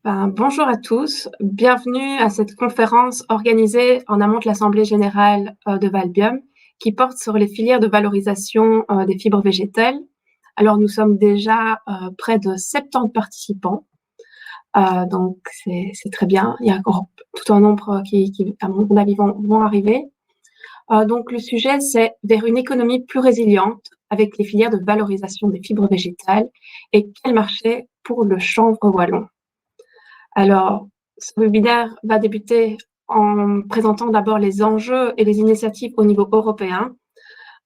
Bonjour à tous, bienvenue à cette conférence organisée en amont de l'Assemblée générale de Valbium qui porte sur les filières de valorisation des fibres végétales. Alors nous sommes déjà près de 70 participants, donc c'est très bien. Il y a encore tout un nombre qui à mon avis, vont arriver. Donc le sujet, c'est vers une économie plus résiliente avec les filières de valorisation des fibres végétales et quel marché pour le chanvre wallon. Alors, ce webinaire va débuter en présentant d'abord les enjeux et les initiatives au niveau européen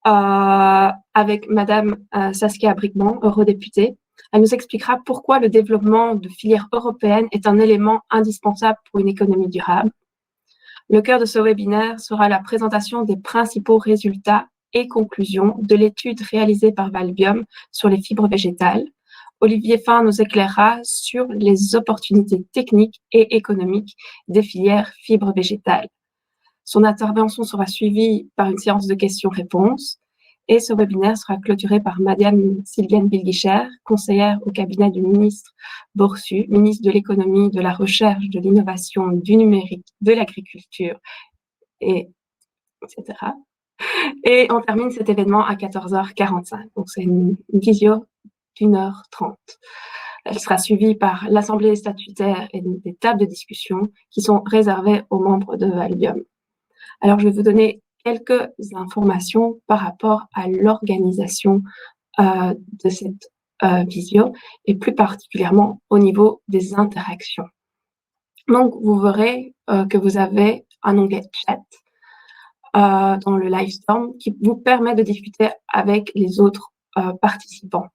avec Madame Saskia Brikman, eurodéputée. Elle nous expliquera pourquoi le développement de filières européennes est un élément indispensable pour une économie durable. Le cœur de ce webinaire sera la présentation des principaux résultats et conclusions de l'étude réalisée par Valbium sur les fibres végétales. Olivier Fin nous éclairera sur les opportunités techniques et économiques des filières fibres végétales. Son intervention sera suivie par une séance de questions-réponses et ce webinaire sera clôturé par Madame Sylviane Bilguicher, conseillère au cabinet du ministre Borsu, ministre de l'économie, de la recherche, de l'innovation, du numérique, de l'agriculture, etc. Et on termine cet événement à 14h45. Donc c'est une visio d'1h30. Elle sera suivie par l'Assemblée statutaire et des tables de discussion qui sont réservées aux membres de Valbium. Alors, je vais vous donner quelques informations par rapport à l'organisation de cette visio et plus particulièrement au niveau des interactions. Donc, vous verrez que vous avez un onglet chat dans le Livestorm qui vous permet de discuter avec les autres participants.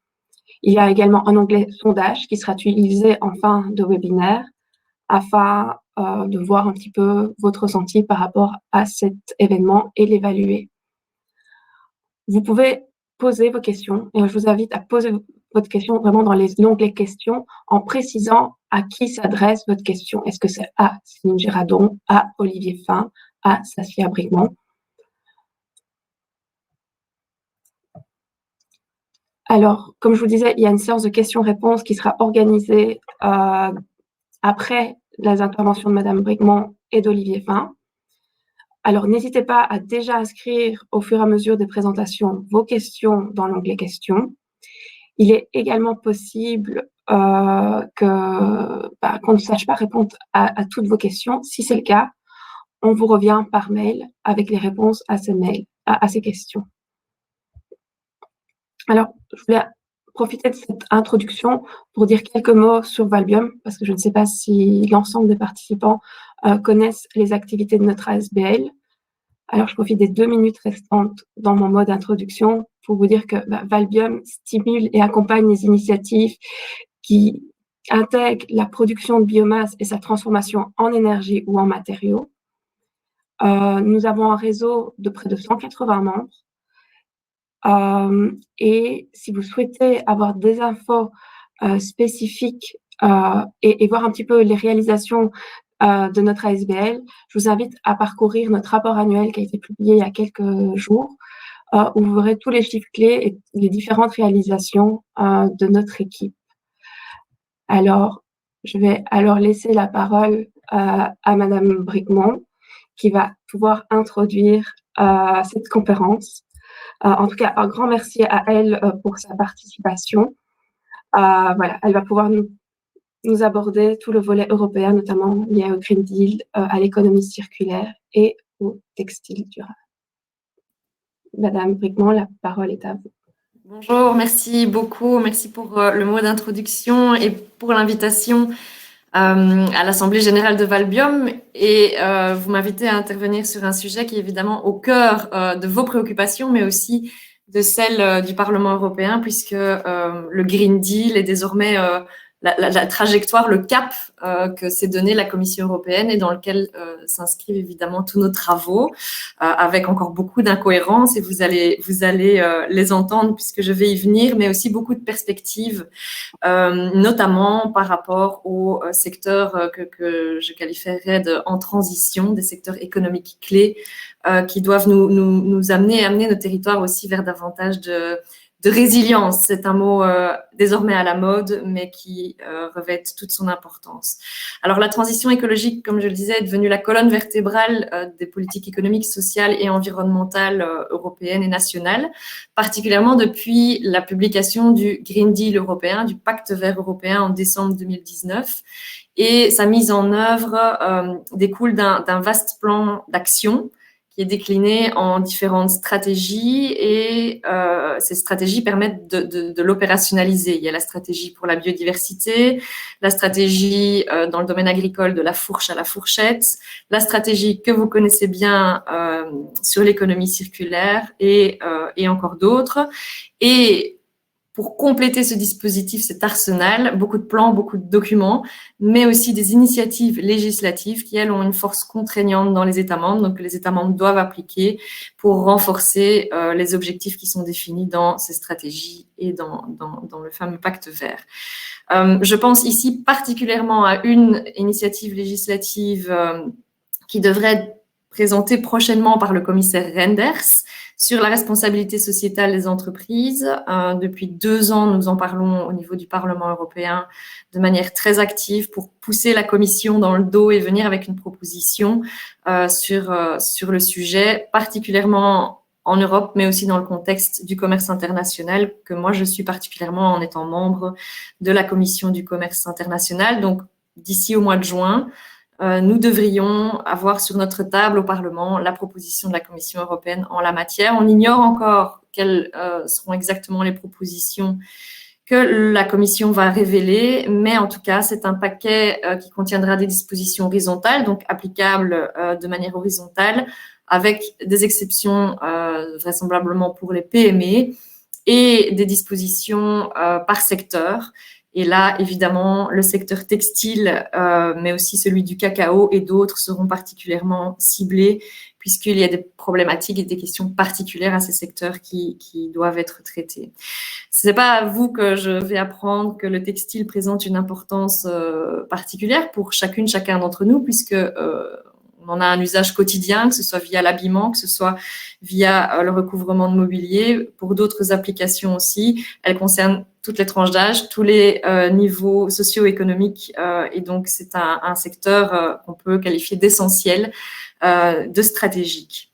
Il y a également un onglet sondage qui sera utilisé en fin de webinaire afin de voir un petit peu votre ressenti par rapport à cet événement et l'évaluer. Vous pouvez poser vos questions et je vous invite à poser votre question vraiment dans l'onglet questions en précisant à qui s'adresse votre question. Est-ce que c'est à Céline Girardon, à Olivier Fin, à Saskia Brikman? Alors, comme je vous disais, il y a une séance de questions-réponses qui sera organisée après les interventions de Madame Brikman et d'Olivier Fin. Alors, n'hésitez pas à déjà inscrire au fur et à mesure des présentations vos questions dans l'onglet questions. Il est également possible qu'on ne sache pas répondre à toutes vos questions. Si c'est le cas, on vous revient par mail avec les réponses à ces mails, à ces questions. Alors, je voulais profiter de cette introduction pour dire quelques mots sur Valbium, parce que je ne sais pas si l'ensemble des participants connaissent les activités de notre ASBL. Alors, je profite des 2 minutes restantes dans mon mode introduction pour vous dire que Valbium stimule et accompagne les initiatives qui intègrent la production de biomasse et sa transformation en énergie ou en matériaux. Nous avons un réseau de près de 180 membres. Et si vous souhaitez avoir des infos spécifiques et voir un petit peu les réalisations de notre ASBL, je vous invite à parcourir notre rapport annuel qui a été publié il y a quelques jours, où vous verrez tous les chiffres clés et les différentes réalisations de notre équipe. Alors, je vais alors laisser la parole à Madame Brikman, qui va pouvoir introduire cette conférence. En tout cas, un grand merci à elle pour sa participation. Voilà, elle va pouvoir nous aborder tout le volet européen, notamment lié au Green Deal, à l'économie circulaire et au textile durable. Madame Brikman, la parole est à vous. Bonjour, merci beaucoup. Merci pour le mot d'introduction et pour l'invitation à l'Assemblée générale de Valbium. Et vous m'invitez à intervenir sur un sujet qui est évidemment au cœur de vos préoccupations, mais aussi de celles du Parlement européen, puisque le Green Deal est désormais la trajectoire, le cap que s'est donné la Commission européenne et dans lequel s'inscrivent évidemment tous nos travaux, avec encore beaucoup d'incohérences, et vous allez les entendre puisque je vais y venir, mais aussi beaucoup de perspectives, notamment par rapport aux secteurs que je qualifierais en transition, des secteurs économiques clés qui doivent nous amener nos territoires aussi vers davantage de résilience. C'est un mot désormais à la mode, mais qui revêt toute son importance. Alors, la transition écologique, comme je le disais, est devenue la colonne vertébrale des politiques économiques, sociales et environnementales européennes et nationales, particulièrement depuis la publication du Green Deal européen, du Pacte vert européen en décembre 2019. Et sa mise en œuvre découle d'un vaste plan d'action qui est décliné en différentes stratégies et ces stratégies permettent de l'opérationnaliser. Il y a la stratégie pour la biodiversité, la stratégie dans le domaine agricole de la fourche à la fourchette, la stratégie que vous connaissez bien sur l'économie circulaire et encore d'autres. Et pour compléter ce dispositif, cet arsenal, beaucoup de plans, beaucoup de documents, mais aussi des initiatives législatives qui, elles, ont une force contraignante dans les États membres, donc que les États membres doivent appliquer pour renforcer les objectifs qui sont définis dans ces stratégies et dans le fameux pacte vert. Je pense ici particulièrement à une initiative législative qui devrait être présentée prochainement par le commissaire Reynders, sur la responsabilité sociétale des entreprises. Depuis 2 ans, nous en parlons au niveau du Parlement européen de manière très active pour pousser la Commission dans le dos et venir avec une proposition sur le sujet, particulièrement en Europe, mais aussi dans le contexte du commerce international, que moi je suis particulièrement en étant membre de la Commission du commerce international. Donc, d'ici au mois de juin, nous devrions avoir sur notre table au Parlement la proposition de la Commission européenne en la matière. On ignore encore quelles seront exactement les propositions que la Commission va révéler, mais en tout cas, c'est un paquet qui contiendra des dispositions horizontales, donc applicables de manière horizontale, avec des exceptions vraisemblablement pour les PME et des dispositions par secteur. Et là, évidemment, le secteur textile, mais aussi celui du cacao et d'autres seront particulièrement ciblés puisqu'il y a des problématiques et des questions particulières à ces secteurs qui doivent être traités. Ce n'est pas à vous que je vais apprendre que le textile présente une importance particulière pour chacun d'entre nous puisque on en a un usage quotidien, que ce soit via l'habillement, que ce soit via le recouvrement de mobilier, pour d'autres applications aussi. Elles concernent toutes les tranches d'âge, tous les niveaux socio-économiques, et donc c'est un secteur qu'on peut qualifier d'essentiel, de stratégique.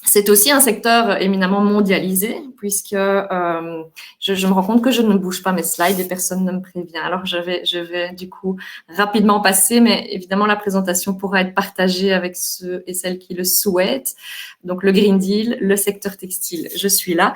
C'est aussi un secteur éminemment mondialisé, puisque je me rends compte que je ne bouge pas mes slides et personne ne me prévient. Alors, je vais du coup rapidement passer, mais évidemment, la présentation pourra être partagée avec ceux et celles qui le souhaitent. Donc, le Green Deal, le secteur textile, je suis là.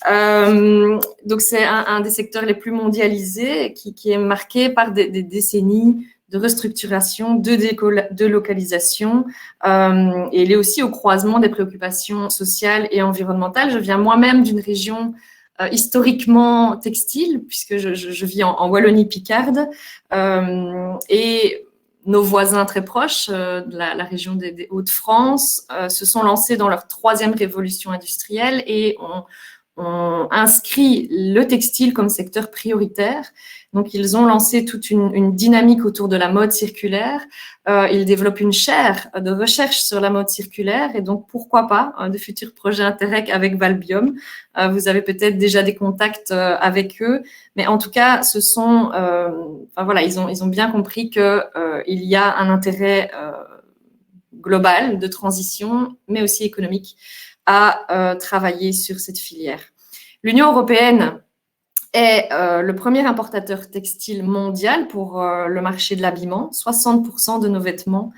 Donc, c'est un des secteurs les plus mondialisés qui est marqué par des décennies de restructuration, de localisation, et il est aussi au croisement des préoccupations sociales et environnementales. Je viens moi-même d'une région historiquement textile, puisque je vis en Wallonie-Picarde, et nos voisins très proches, la région des Hauts-de-France, se sont lancés dans leur 3e révolution industrielle et ont inscrit le textile comme secteur prioritaire. Donc, ils ont lancé toute une dynamique autour de la mode circulaire. Ils développent une chaire de recherche sur la mode circulaire et donc, pourquoi pas, de futurs projets Interreg avec Valbiom. Vous avez peut-être déjà des contacts avec eux, mais en tout cas, ce sont, voilà, ils ont bien compris que il y a un intérêt global de transition, mais aussi économique, à travailler sur cette filière. L'Union européenne est le premier importateur textile mondial pour le marché de l'habillement. 60% de nos vêtements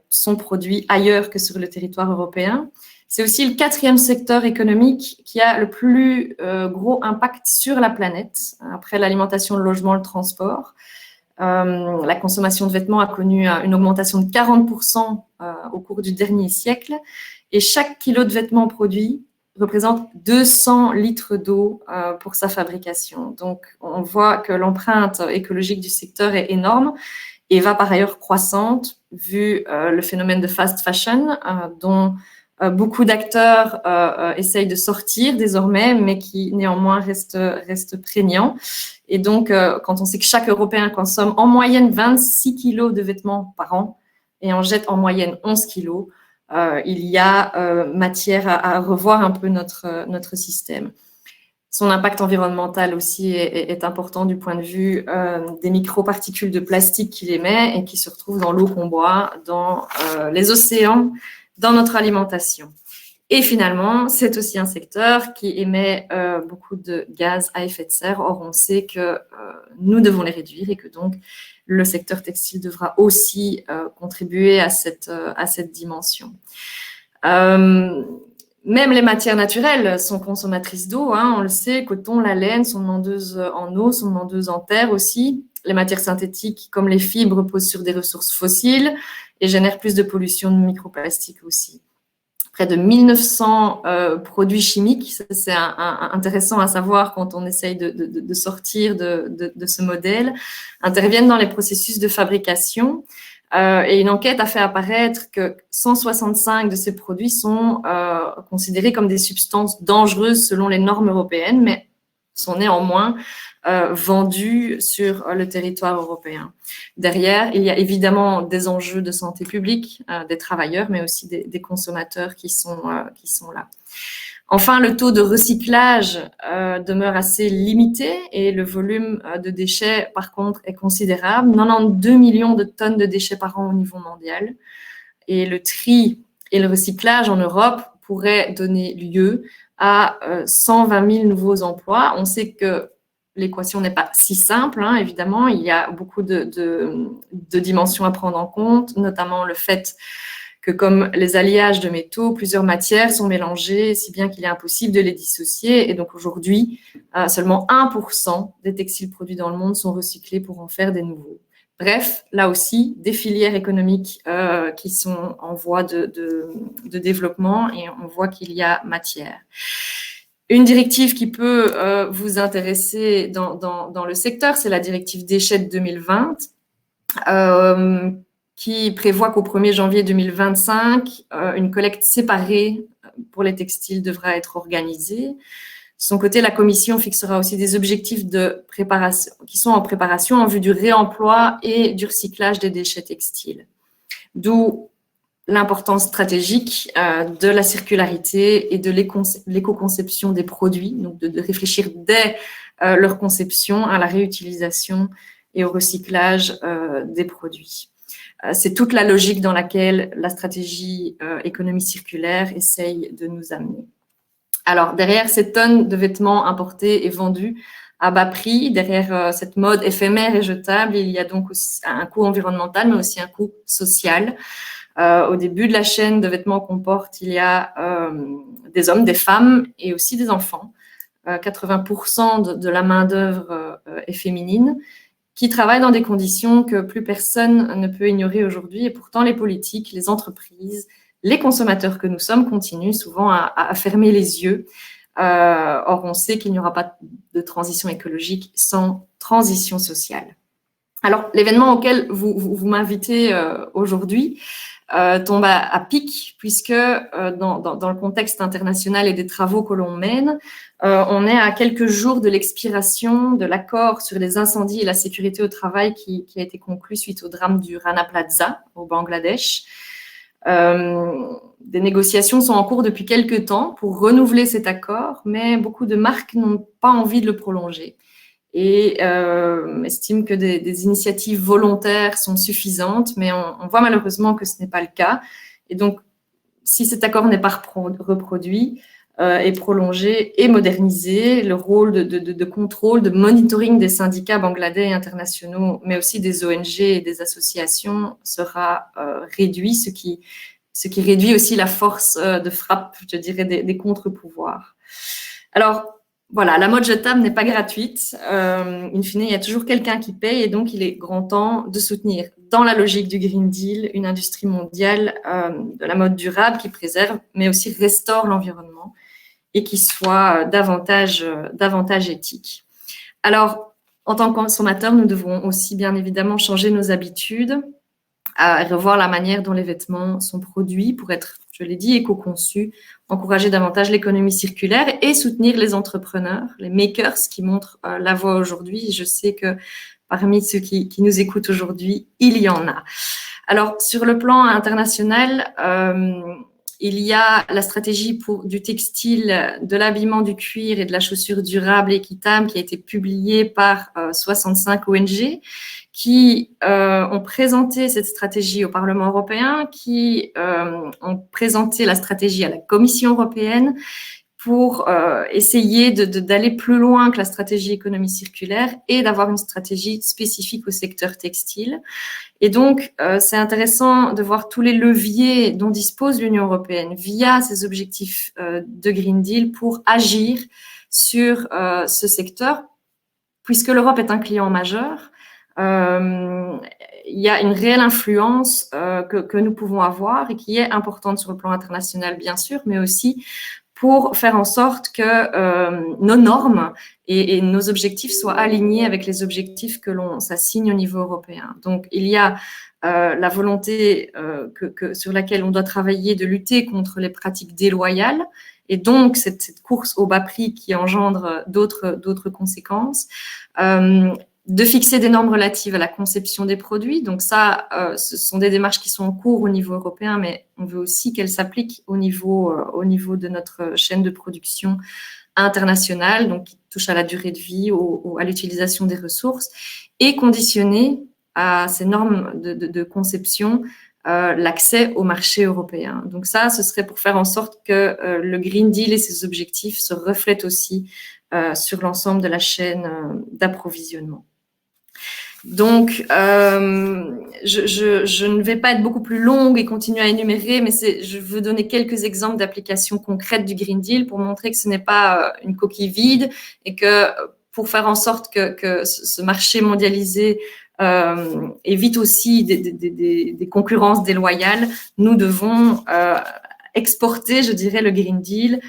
sont produits ailleurs que sur le territoire européen. C'est aussi le 4e secteur économique qui a le plus gros impact sur la planète, après l'alimentation, le logement, le transport. La consommation de vêtements a connu une augmentation de 40% au cours du dernier siècle. Et chaque kilo de vêtements produit représente 200 litres d'eau pour sa fabrication. Donc, on voit que l'empreinte écologique du secteur est énorme et va par ailleurs croissante, vu le phénomène de fast fashion, dont beaucoup d'acteurs essayent de sortir désormais, mais qui néanmoins reste prégnant. Et donc, quand on sait que chaque Européen consomme en moyenne 26 kilos de vêtements par an et en jette en moyenne 11 kilos, il y a matière à revoir un peu notre système. Son impact environnemental aussi est important du point de vue des microparticules de plastique qu'il émet et qui se retrouvent dans l'eau qu'on boit, dans les océans, dans notre alimentation. Et finalement, c'est aussi un secteur qui émet beaucoup de gaz à effet de serre. Or, on sait que nous devons les réduire et que donc le secteur textile devra aussi contribuer à cette dimension. Même les matières naturelles sont consommatrices d'eau, hein, on le sait, coton, la laine sont demandeuses en eau, sont demandeuses en terre aussi. Les matières synthétiques, comme les fibres, reposent sur des ressources fossiles et génèrent plus de pollution de microplastiques aussi. Près de 1900 produits chimiques, c'est intéressant à savoir quand on essaye de sortir de ce modèle, interviennent dans les processus de fabrication. Et une enquête a fait apparaître que 165 de ces produits sont considérés comme des substances dangereuses selon les normes européennes, mais sont néanmoins vendus sur le territoire européen. Derrière, il y a évidemment des enjeux de santé publique des travailleurs, mais aussi des consommateurs qui sont là. Enfin, le taux de recyclage demeure assez limité et le volume de déchets, par contre, est considérable. 92 millions de tonnes de déchets par an au niveau mondial. Et le tri et le recyclage en Europe pourraient donner lieu à 120 000 nouveaux emplois. On sait que l'équation n'est pas si simple, hein, évidemment. Il y a beaucoup de dimensions à prendre en compte, notamment le fait que comme les alliages de métaux, plusieurs matières sont mélangées, si bien qu'il est impossible de les dissocier. Et donc aujourd'hui, seulement 1% des textiles produits dans le monde sont recyclés pour en faire des nouveaux. Bref, là aussi, des filières économiques qui sont en voie de développement et on voit qu'il y a matière. Une directive qui peut vous intéresser dans le secteur, c'est la directive déchets de 2020, qui prévoit qu'au 1er janvier 2025, une collecte séparée pour les textiles devra être organisée. De son côté, la Commission fixera aussi des objectifs de préparation, qui sont en préparation en vue du réemploi et du recyclage des déchets textiles. D'où l'importance stratégique de la circularité et de l'éco-conception des produits, donc de réfléchir dès leur conception à la réutilisation et au recyclage des produits. C'est toute la logique dans laquelle la stratégie économie circulaire essaye de nous amener. Alors, derrière ces tonnes de vêtements importés et vendus à bas prix, derrière cette mode éphémère et jetable, il y a donc aussi un coût environnemental, mais aussi un coût social. Au début de la chaîne de vêtements qu'on porte, il y a des hommes, des femmes et aussi des enfants. 80% de la main-d'œuvre est féminine, qui travaillent dans des conditions que plus personne ne peut ignorer aujourd'hui. Et pourtant, les politiques, les entreprises, les consommateurs que nous sommes continuent souvent à fermer les yeux. Or, on sait qu'il n'y aura pas de transition écologique sans transition sociale. Alors, l'événement auquel vous m'invitez aujourd'hui tombe à pic, puisque dans le contexte international et des travaux que l'on mène, on est à quelques jours de l'expiration de l'accord sur les incendies et la sécurité au travail qui a été conclu suite au drame du Rana Plaza au Bangladesh. Des négociations sont en cours depuis quelques temps pour renouveler cet accord, mais beaucoup de marques n'ont pas envie de le prolonger et estiment que des initiatives volontaires sont suffisantes, mais on voit malheureusement que ce n'est pas le cas. Et donc, si cet accord n'est pas reproduit et prolongé et modernisé, le rôle de contrôle, de monitoring des syndicats bangladais et internationaux, mais aussi des ONG et des associations sera réduit, ce qui réduit aussi la force de frappe, je dirais, des contre-pouvoirs. Alors, voilà, la mode jetable n'est pas gratuite. In fine, il y a toujours quelqu'un qui paye et donc il est grand temps de soutenir, dans la logique du Green Deal, une industrie mondiale de la mode durable qui préserve, mais aussi restaure l'environnement et qui soit davantage éthique. Alors, en tant que consommateur, nous devons aussi bien évidemment changer nos habitudes, revoir la manière dont les vêtements sont produits pour être, je l'ai dit, éco-conçus, encourager davantage l'économie circulaire et soutenir les entrepreneurs, les makers qui montrent la voie aujourd'hui. Je sais que parmi ceux qui nous écoutent aujourd'hui, il y en a. Alors, sur le plan international, il y a la stratégie du textile, de l'habillement, du cuir et de la chaussure durable et équitable qui a été publiée par 65 ONG qui ont présenté cette stratégie au Parlement européen, qui ont présenté la stratégie à la Commission européenne pour essayer d'aller plus loin que la stratégie économie circulaire et d'avoir une stratégie spécifique au secteur textile. Et donc, c'est intéressant de voir tous les leviers dont dispose l'Union européenne via ses objectifs de Green Deal pour agir sur ce secteur, puisque l'Europe est un client majeur. Il y a une réelle influence que nous pouvons avoir et qui est importante sur le plan international, bien sûr, mais aussi pour faire en sorte que nos normes et nos objectifs soient alignés avec les objectifs que l'on s'assigne au niveau européen. Donc, il y a la volonté sur laquelle on doit travailler de lutter contre les pratiques déloyales et donc cette course au bas prix qui engendre d'autres conséquences. De fixer des normes relatives à la conception des produits. Donc ça, ce sont des démarches qui sont en cours au niveau européen, mais on veut aussi qu'elles s'appliquent au niveau de notre chaîne de production internationale, donc qui touche à la durée de vie, à l'utilisation des ressources, et conditionner à ces normes de conception l'accès au marché européen. Donc ça, ce serait pour faire en sorte que le Green Deal et ses objectifs se reflètent aussi sur l'ensemble de la chaîne d'approvisionnement. Donc, je ne vais pas être beaucoup plus longue et continuer à énumérer, mais je veux donner quelques exemples d'applications concrètes du Green Deal pour montrer que ce n'est pas une coquille vide et que pour faire en sorte que ce marché mondialisé évite aussi des concurrences déloyales, nous devons exporter, je dirais, le Green Deal.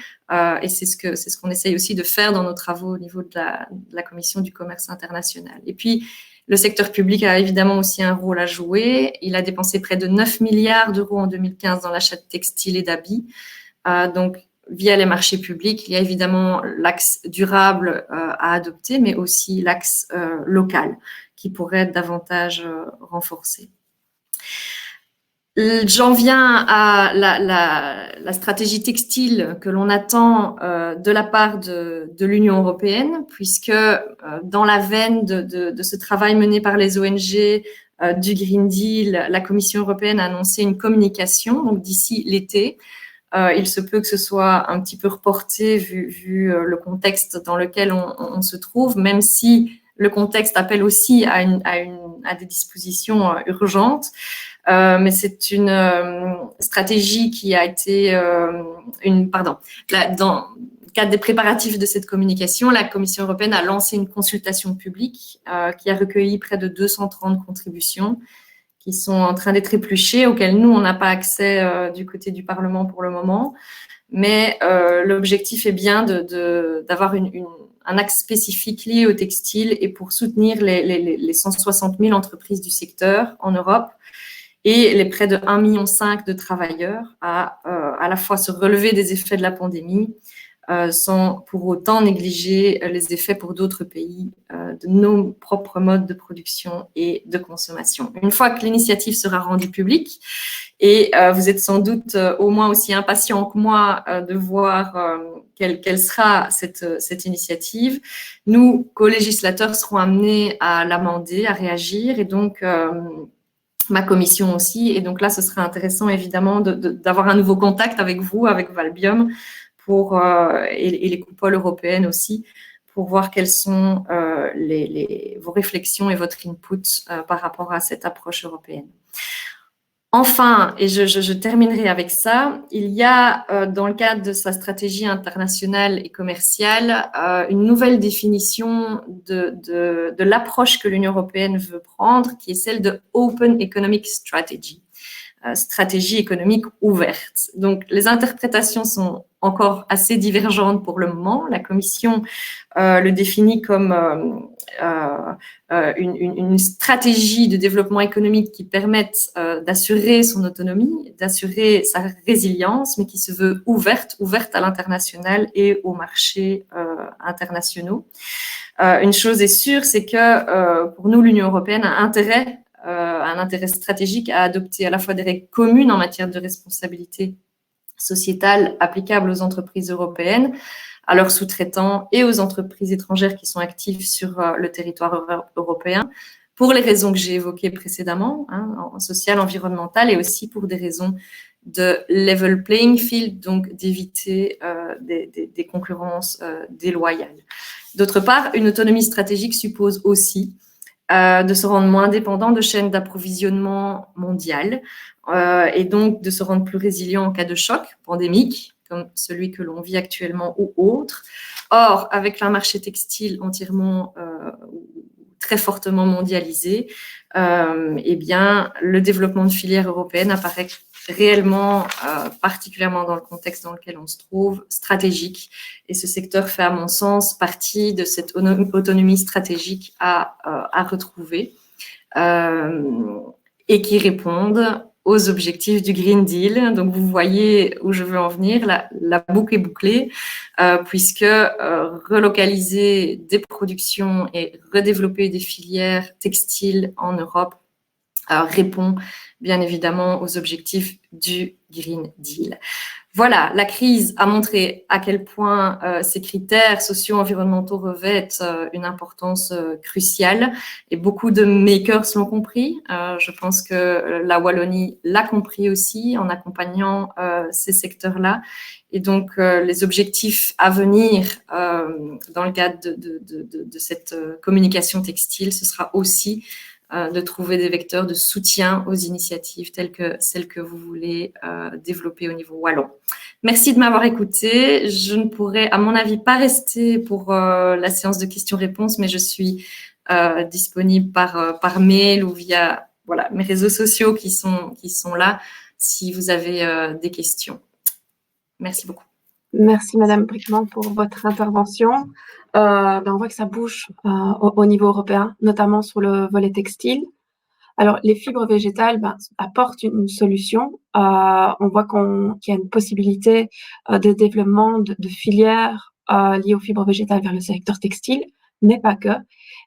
Et c'est ce qu'on essaye aussi de faire dans nos travaux au niveau de la Commission du commerce international. Et puis, le secteur public a évidemment aussi un rôle à jouer. Il a dépensé près de 9 milliards d'euros en 2015 dans l'achat de textiles et d'habits. Donc, via les marchés publics, il y a évidemment l'axe durable à adopter, mais aussi l'axe local qui pourrait être davantage renforcé. J'en viens à la stratégie textile que l'on attend de la part de l'Union européenne, puisque dans la veine de ce travail mené par les ONG du Green Deal, la Commission européenne a annoncé une communication, donc d'ici l'été. Il se peut que ce soit un petit peu reporté vu le contexte dans lequel on se trouve, même si le contexte appelle aussi à des dispositions urgentes. Mais c'est une stratégie qui a été dans le cadre des préparatifs de cette communication, la Commission européenne a lancé une consultation publique qui a recueilli près de 230 contributions qui sont en train d'être épluchées, auxquelles nous, on n'a pas accès du côté du Parlement pour le moment. Mais l'objectif est bien d'avoir un axe spécifique lié au textile et pour soutenir les 160 000 entreprises du secteur en Europe et les près de 1,5 million de travailleurs à la fois se relever des effets de la pandémie sans pour autant négliger les effets pour d'autres pays de nos propres modes de production et de consommation. Une fois que l'initiative sera rendue publique, et vous êtes sans doute au moins aussi impatient que moi de voir quelle sera cette initiative, nous, co-législateurs, serons amenés à l'amender, à réagir, et donc ma commission aussi. Et donc là, ce serait intéressant évidemment d'avoir un nouveau contact avec vous, avec Valbiom, et les coupoles européennes aussi, pour voir quelles sont vos réflexions et votre input par rapport à cette approche européenne. Enfin, et je terminerai avec ça, il y a dans le cadre de sa stratégie internationale et commerciale une nouvelle définition de l'approche que l'Union européenne veut prendre, qui est celle de Open Economic Strategy, stratégie économique ouverte. Donc, les interprétations sont encore assez divergentes pour le moment. La Commission le définit comme une stratégie de développement économique qui permette d'assurer son autonomie, d'assurer sa résilience, mais qui se veut ouverte à l'international et aux marchés internationaux. Une chose est sûre, c'est que pour nous, l'Union européenne a un intérêt stratégique à adopter à la fois des règles communes en matière de responsabilité sociétales applicables aux entreprises européennes, à leurs sous-traitants et aux entreprises étrangères qui sont actives sur le territoire européen, pour les raisons que j'ai évoquées précédemment, sociales, environnementales, et aussi pour des raisons de level playing field, donc d'éviter des concurrences déloyales. D'autre part, une autonomie stratégique suppose aussi de se rendre moins dépendant de chaînes d'approvisionnement mondiales et donc de se rendre plus résilient en cas de choc pandémique, comme celui que l'on vit actuellement ou autre. Or, avec un marché textile entièrement très fortement mondialisé, eh bien, le développement de filières européennes apparaît réellement, particulièrement dans le contexte dans lequel on se trouve, stratégique. Et ce secteur fait, à mon sens, partie de cette autonomie stratégique à retrouver et qui répondent aux objectifs du Green Deal. Donc, vous voyez où je veux en venir. La boucle est bouclée, puisque relocaliser des productions et redévelopper des filières textiles en Europe répond bien évidemment aux objectifs du Green Deal. Voilà, la crise a montré à quel point ces critères socio-environnementaux revêtent une importance cruciale et beaucoup de makers l'ont compris. Je pense que la Wallonie l'a compris aussi en accompagnant ces secteurs-là. Et donc, les objectifs à venir dans le cadre de cette communication textile, ce sera aussi de trouver des vecteurs de soutien aux initiatives telles que celles que vous voulez développer au niveau wallon. Merci de m'avoir écouté. Je ne pourrai, à mon avis, pas rester pour la séance de questions-réponses, mais je suis disponible par mail ou via mes réseaux sociaux qui sont là si vous avez des questions. Merci beaucoup. Merci Madame Bricmont pour votre intervention. On voit que ça bouge au niveau européen, notamment sur le volet textile. Alors, les fibres végétales apportent une solution. On voit qu'il y a une possibilité de développement de filières liées aux fibres végétales vers le secteur textile, mais pas que.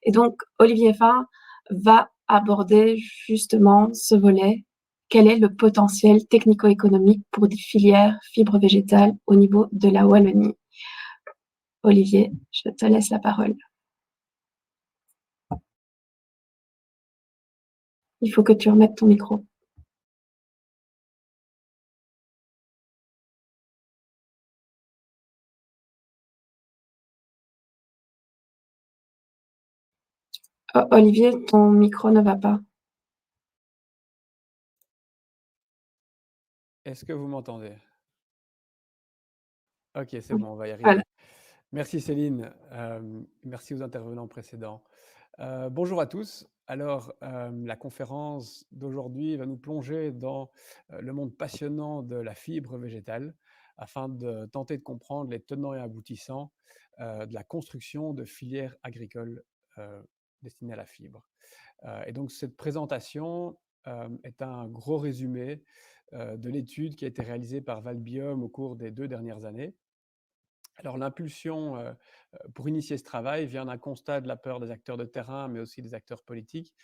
Et donc, Olivier Fain va aborder justement ce volet. Quel est le potentiel technico-économique pour des filières fibres végétales au niveau de la Wallonie? Olivier, je te laisse la parole. Il faut que tu remettes ton micro. Olivier, ton micro ne va pas. Est-ce que vous m'entendez? Ok, c'est bon, on va y arriver. Voilà. Merci Céline, merci aux intervenants précédents. Bonjour à tous. Alors, la conférence d'aujourd'hui va nous plonger dans le monde passionnant de la fibre végétale afin de tenter de comprendre les tenants et aboutissants de la construction de filières agricoles destinées à la fibre. Et donc, cette présentation est un gros résumé de l'étude qui a été réalisée par Valbiome au cours des 2 dernières années. Alors, l'impulsion pour initier ce travail vient d'un constat de la part des acteurs de terrain, mais aussi des acteurs politiques,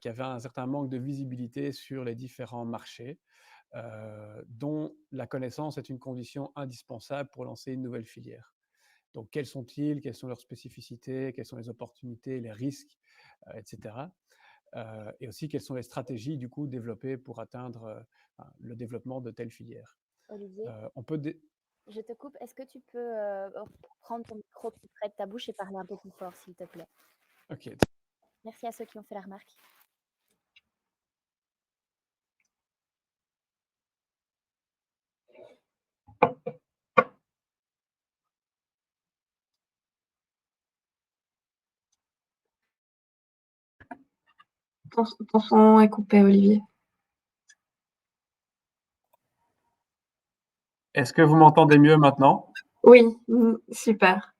qui avaient un certain manque de visibilité sur les différents marchés, dont la connaissance est une condition indispensable pour lancer une nouvelle filière. Donc, quels sont-ils? Quelles sont leurs spécificités? Quelles sont les opportunités, les risques, etc. Et aussi, quelles sont les stratégies, du coup, développées pour atteindre le développement de telles filières? Olivier, On peut je te coupe. Est-ce que tu peux prendre ton micro plus près de ta bouche et parler un peu plus fort, s'il te plaît? Ok. Merci à ceux qui ont fait la remarque. Ton son est coupé, Olivier. Est-ce que vous m'entendez mieux maintenant? Oui, super.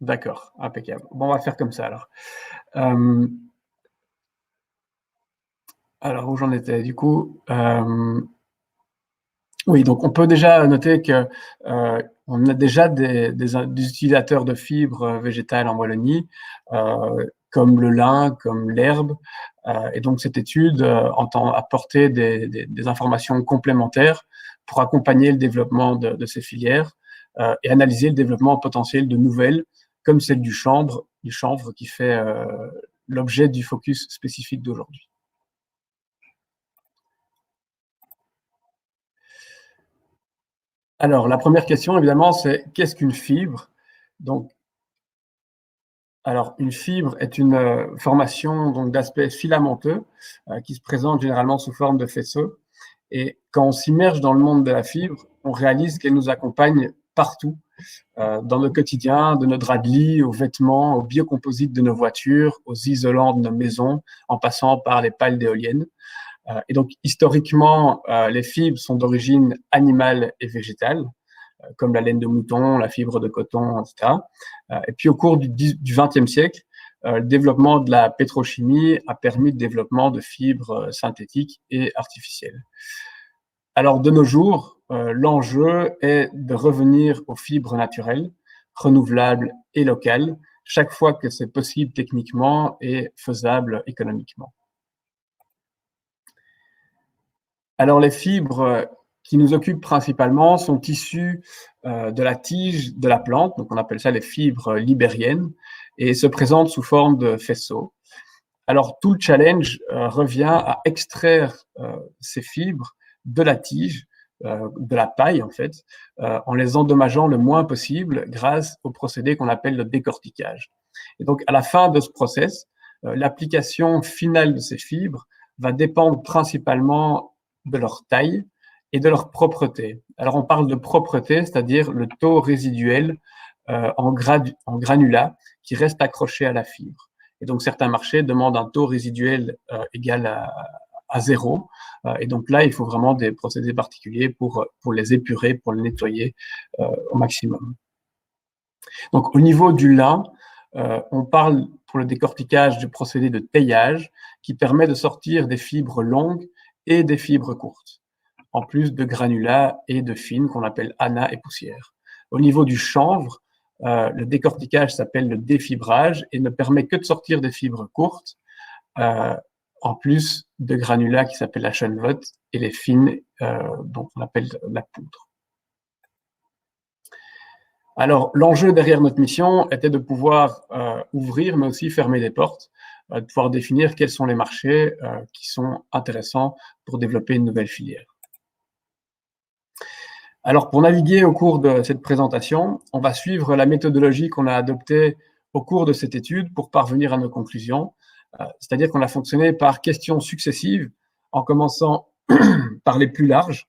D'accord, impeccable. Bon, on va faire comme ça alors. Alors, où j'en étais du coup oui, donc on peut déjà noter que on a déjà des utilisateurs de fibres végétales en Wallonie, comme le lin, comme l'herbe. Et donc cette étude entend apporter des informations complémentaires pour accompagner le développement de ces filières et analyser le développement potentiel de nouvelles, comme celle du chanvre qui fait l'objet du focus spécifique d'aujourd'hui. Alors, la première question, évidemment, c'est qu'est-ce qu'une fibre? Donc, alors, une fibre est une formation d'aspect filamenteux qui se présente généralement sous forme de faisceau. Et quand on s'immerge dans le monde de la fibre, on réalise qu'elle nous accompagne partout, dans le quotidien, de nos draps de lit, aux vêtements, aux biocomposites de nos voitures, aux isolants de nos maisons, en passant par les pales d'éoliennes. Et donc, historiquement, les fibres sont d'origine animale et végétale, comme la laine de mouton, la fibre de coton, etc. Et puis, au cours du XXe siècle, le développement de la pétrochimie a permis le développement de fibres synthétiques et artificielles. Alors, de nos jours, l'enjeu est de revenir aux fibres naturelles, renouvelables et locales, chaque fois que c'est possible techniquement et faisable économiquement. Alors, les fibres qui nous occupent principalement sont issues de la tige de la plante, donc on appelle ça les fibres libériennes, et se présentent sous forme de faisceaux. Alors, tout le challenge revient à extraire ces fibres de la tige, de la paille en fait, en les endommageant le moins possible grâce au procédé qu'on appelle le décortiquage. Et donc, à la fin de ce process, l'application finale de ces fibres va dépendre principalement de leur taille et de leur propreté. Alors, on parle de propreté, c'est-à-dire le taux résiduel en granulat qui reste accroché à la fibre. Et donc, certains marchés demandent un taux résiduel égal à 0. Et donc là, il faut vraiment des procédés particuliers pour les épurer, pour les nettoyer au maximum. Donc, au niveau du lin, on parle pour le décortiquage du procédé de taillage qui permet de sortir des fibres longues et des fibres courtes, en plus de granulats et de fines qu'on appelle ana et poussière. Au niveau du chanvre, le décortiquage s'appelle le défibrage et ne permet que de sortir des fibres courtes, en plus de granulats qui s'appellent la chenvotte et les fines, dont on appelle la poudre. Alors, l'enjeu derrière notre mission était de pouvoir ouvrir, mais aussi fermer des portes, de pouvoir définir quels sont les marchés qui sont intéressants pour développer une nouvelle filière. Alors, pour naviguer au cours de cette présentation, on va suivre la méthodologie qu'on a adoptée au cours de cette étude pour parvenir à nos conclusions. C'est-à-dire qu'on a fonctionné par questions successives, en commençant par les plus larges,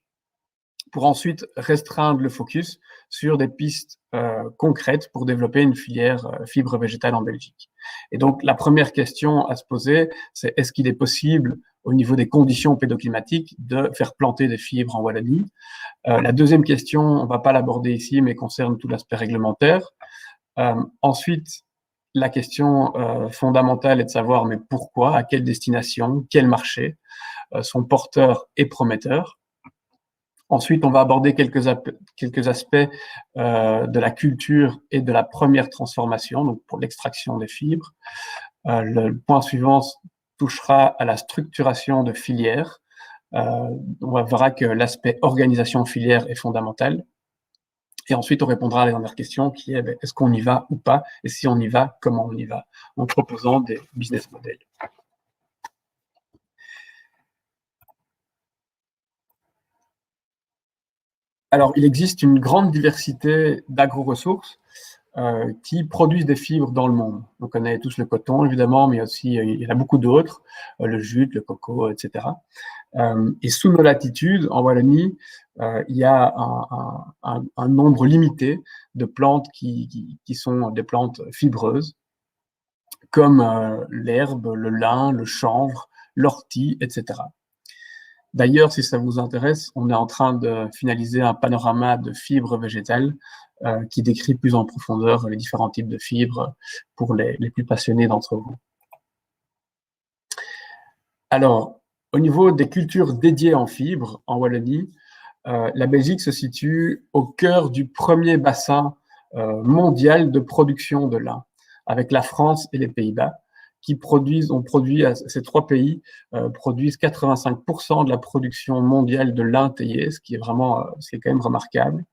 pour ensuite restreindre le focus sur des pistes concrètes pour développer une filière fibre végétale en Belgique. Et donc, la première question à se poser, c'est est-ce qu'il est possible, au niveau des conditions pédoclimatiques, de faire planter des fibres en Wallonie? La deuxième question, on ne va pas l'aborder ici, mais concerne tout l'aspect réglementaire. Ensuite, la question fondamentale est de savoir mais pourquoi, à quelle destination, quel marché sont porteurs et prometteurs. Ensuite, on va aborder quelques aspects de la culture et de la première transformation, donc pour l'extraction des fibres. Le point suivant touchera à la structuration de filières. On verra que l'aspect organisation filière est fondamental. Et ensuite, on répondra à la dernière question qui est est-ce qu'on y va ou pas? Et si on y va, comment on y va? En proposant des business models. Alors, il existe une grande diversité d'agro-ressources qui produisent des fibres dans le monde. On connaît tous le coton, évidemment, mais aussi il y en a beaucoup d'autres, le jute, le coco, etc. Et sous nos latitudes, en Wallonie, il y a un nombre limité de plantes qui sont des plantes fibreuses, comme l'herbe, le lin, le chanvre, l'ortie, etc. D'ailleurs, si ça vous intéresse, on est en train de finaliser un panorama de fibres végétales qui décrit plus en profondeur les différents types de fibres pour les plus passionnés d'entre vous. Alors, au niveau des cultures dédiées en fibres, en Wallonie, la Belgique se situe au cœur du premier bassin mondial de production de lin, avec la France et les Pays-Bas, ces trois pays produisent 85% de la production mondiale de lin taillé, ce qui est quand même remarquable.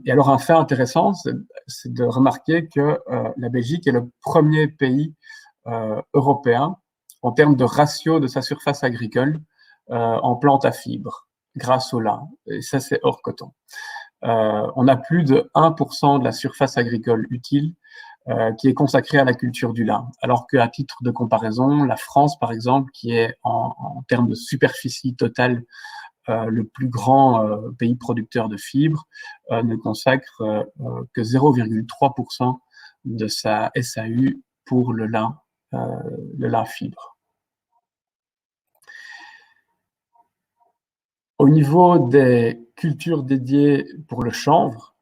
Et alors, un fait intéressant, c'est de remarquer que la Belgique est le premier pays européen en termes de ratio de sa surface agricole en plantes à fibres, grâce au lin. Et ça, c'est hors coton. On a plus de 1% de la surface agricole utile qui est consacrée à la culture du lin. Alors qu'à titre de comparaison, la France, par exemple, qui est en termes de superficie totale le plus grand pays producteur de fibres, ne consacre que 0,3% de sa SAU pour le lin fibre. Au niveau des cultures dédiées pour le chanvre,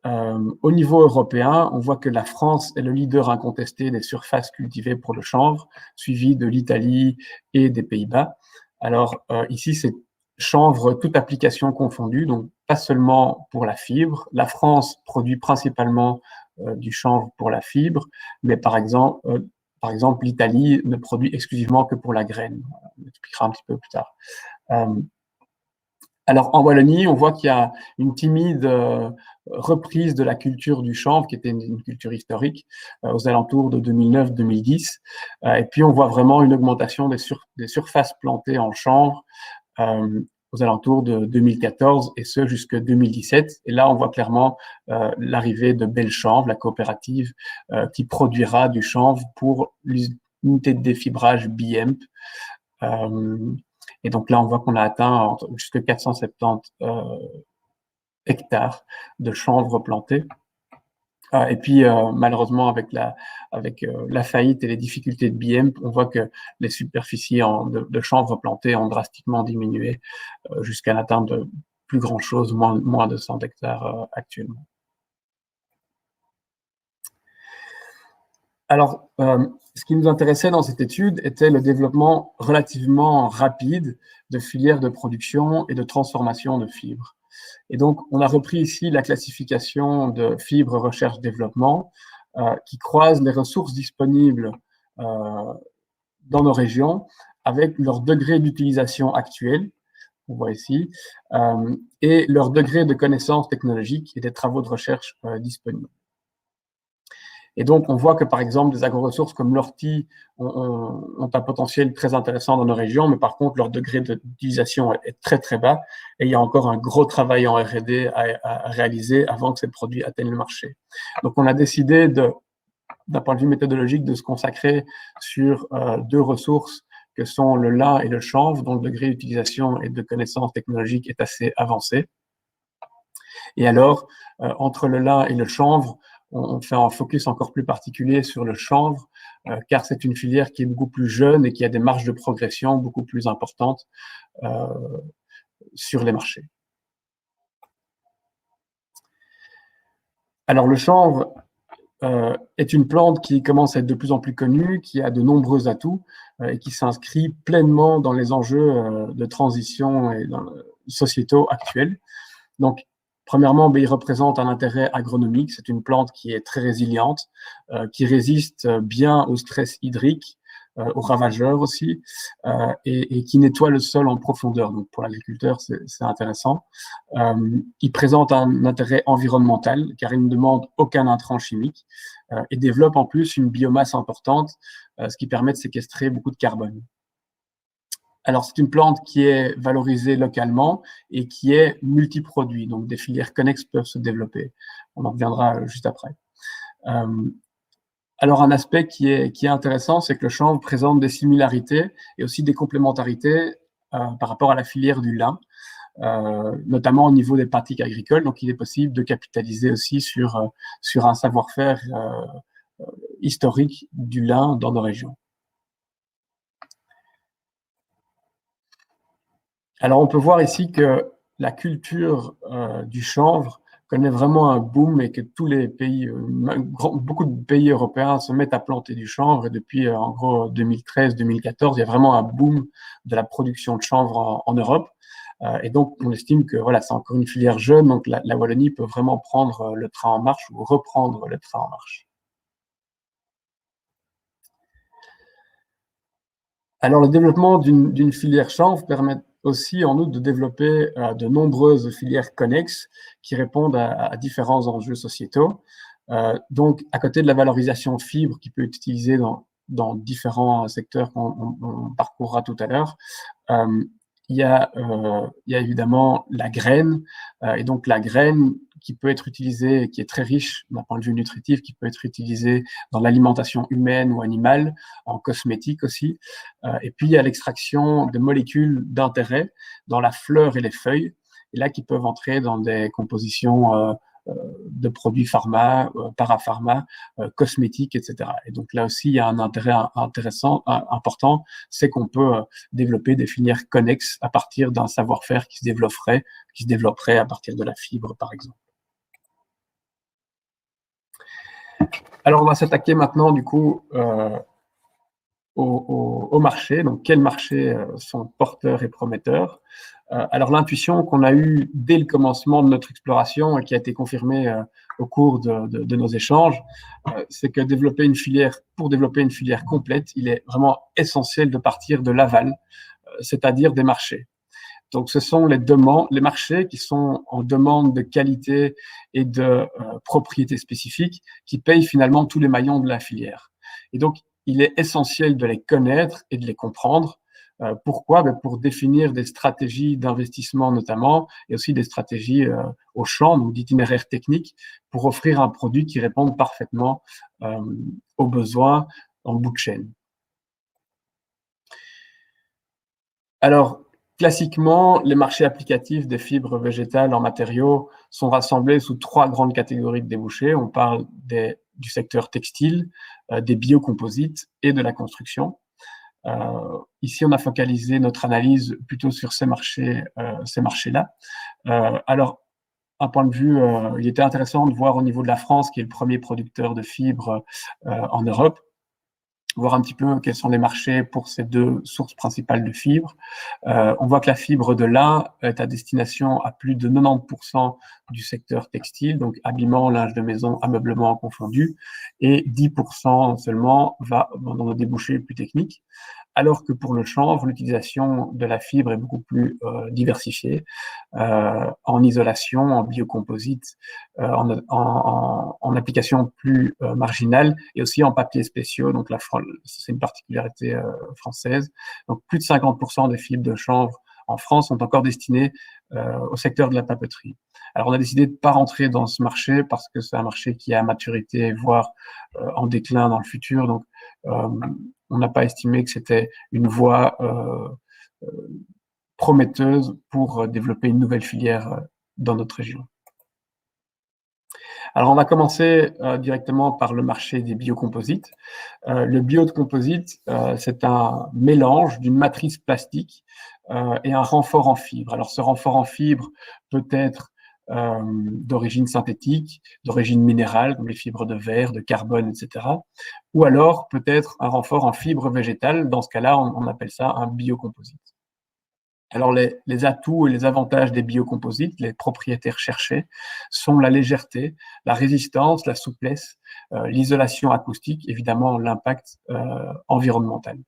au niveau européen, on voit que la France est le leader incontesté des surfaces cultivées pour le chanvre, suivi de l'Italie et des Pays-Bas. Alors ici, c'est chanvre toute application confondue, donc pas seulement pour la fibre. La France produit principalement du chanvre pour la fibre, mais par exemple, l'Italie ne produit exclusivement que pour la graine. On expliquera un petit peu plus tard. Alors, en Wallonie, on voit qu'il y a une timide reprise de la culture du chanvre, qui était une culture historique, aux alentours de 2009-2010. Et puis, on voit vraiment une augmentation des surfaces plantées en chanvre aux alentours de 2014, et ce jusqu'en 2017. Et là, on voit clairement l'arrivée de Belchanvre, la coopérative qui produira du chanvre pour l'unité de défibrage BIEMP. Et donc là, on voit qu'on a atteint jusqu'à 470 hectares de chanvre plantés. Et puis, malheureusement, avec la faillite et les difficultés de BIEMP, on voit que les superficies de chanvre plantées ont drastiquement diminué jusqu'à l'atteinte de plus grand-chose, moins de 100 hectares actuellement. Alors, ce qui nous intéressait dans cette étude était le développement relativement rapide de filières de production et de transformation de fibres. Et donc, on a repris ici la classification de fibres recherche-développement qui croise les ressources disponibles dans nos régions avec leur degré d'utilisation actuel, on voit ici, et leur degré de connaissance technologique et des travaux de recherche disponibles. Et donc, on voit que, par exemple, des agro-ressources comme l'ortie ont un potentiel très intéressant dans nos régions, mais par contre, leur degré d'utilisation est très, très bas. Et il y a encore un gros travail en R&D à réaliser avant que ces produits atteignent le marché. Donc, on a décidé, d'un point de vue méthodologique, de se consacrer sur deux ressources que sont le lin et le chanvre, dont le degré d'utilisation et de connaissance technologique est assez avancé. Et alors, entre le lin et le chanvre, on fait un focus encore plus particulier sur le chanvre, car c'est une filière qui est beaucoup plus jeune et qui a des marges de progression beaucoup plus importantes sur les marchés. Alors, le chanvre est une plante qui commence à être de plus en plus connue, qui a de nombreux atouts et qui s'inscrit pleinement dans les enjeux de transition et sociétaux actuels. Donc, premièrement, il représente un intérêt agronomique. C'est une plante qui est très résiliente, qui résiste bien au stress hydrique, aux ravageurs aussi, et qui nettoie le sol en profondeur. Donc, pour l'agriculteur, c'est intéressant. Il présente un intérêt environnemental, car il ne demande aucun intrant chimique, et développe en plus une biomasse importante, ce qui permet de séquestrer beaucoup de carbone. Alors, c'est une plante qui est valorisée localement et qui est multiproduit. Donc, des filières connexes peuvent se développer. On en reviendra juste après. Alors, un aspect qui est intéressant, c'est que le chanvre présente des similarités et aussi des complémentarités par rapport à la filière du lin, notamment au niveau des pratiques agricoles. Donc, il est possible de capitaliser aussi sur un savoir-faire historique du lin dans nos régions. Alors, on peut voir ici que la culture du chanvre connaît vraiment un boom et que tous les pays, beaucoup de pays européens se mettent à planter du chanvre. Et depuis, en gros, 2013-2014, il y a vraiment un boom de la production de chanvre en Europe. Et donc, on estime que voilà, c'est encore une filière jeune, donc la Wallonie peut vraiment prendre le train en marche ou reprendre le train en marche. Alors, le développement d'une filière chanvre permet aussi, en outre, de développer de nombreuses filières connexes qui répondent à différents enjeux sociétaux. Donc, à côté de la valorisation de fibres qui peut être utilisée dans différents secteurs qu'on parcourra tout à l'heure, il y a évidemment la graine, et donc la graine qui peut être utilisée, qui est très riche d'un point de vue nutritif, qui peut être utilisée dans l'alimentation humaine ou animale, en cosmétique aussi. Et puis il y a l'extraction de molécules d'intérêt dans la fleur et les feuilles, et là qui peuvent entrer dans des compositions de produits pharma, parapharma, cosmétiques, etc. Et donc là aussi, il y a un intérêt intéressant, important, c'est qu'on peut développer des filières connexes à partir d'un savoir-faire qui se développerait à partir de la fibre, par exemple. Alors, on va s'attaquer maintenant, du coup, au marché. Donc, quels marchés sont porteurs et prometteurs? Alors, l'intuition qu'on a eue dès le commencement de notre exploration et qui a été confirmée au cours de nos échanges, c'est que pour développer une filière complète, il est vraiment essentiel de partir de l'aval, c'est-à-dire des marchés. Donc, ce sont les marchés qui sont en demande de qualité et de propriété spécifique qui payent finalement tous les maillons de la filière. Et donc, il est essentiel de les connaître et de les comprendre. Pourquoi? Pour définir des stratégies d'investissement notamment, et aussi des stratégies au champ, donc d'itinéraires techniques, pour offrir un produit qui réponde parfaitement aux besoins en bout de chaîne. Alors, classiquement, les marchés applicatifs des fibres végétales en matériaux sont rassemblés sous 3 grandes catégories de débouchés. On parle du secteur textile, des biocomposites et de la construction. Ici, on a focalisé notre analyse plutôt sur ces marchés-là. Alors, un point de vue, il était intéressant de voir au niveau de la France, qui est le premier producteur de fibres en Europe, voir un petit peu quels sont les marchés pour ces 2 sources principales de fibres. On voit que la fibre de lin est à destination à plus de 90% du secteur textile, donc habillement, linge de maison, ameublement confondus, et 10% seulement va dans nos débouchés plus techniques. Alors que pour le chanvre, l'utilisation de la fibre est beaucoup plus diversifiée, en isolation, en biocomposite, en application plus marginale, et aussi en papiers spéciaux. Donc c'est une particularité française. Donc plus de 50% des fibres de chanvre en France sont encore destinées au secteur de la papeterie. Alors on a décidé de ne pas rentrer dans ce marché parce que c'est un marché qui est à maturité, voire en déclin dans le futur. Donc on n'a pas estimé que c'était une voie prometteuse pour développer une nouvelle filière dans notre région. Alors, on va commencer directement par le marché des biocomposites. Le biocomposite, c'est un mélange d'une matrice plastique et un renfort en fibre. Alors, ce renfort en fibre peut être d'origine synthétique, d'origine minérale, comme les fibres de verre, de carbone, etc. Ou alors peut-être un renfort en fibre végétale. Dans ce cas-là, on appelle ça un biocomposite. Alors, les atouts et les avantages des biocomposites, les propriétés recherchées, sont la légèreté, la résistance, la souplesse, l'isolation acoustique, évidemment l'impact environnemental.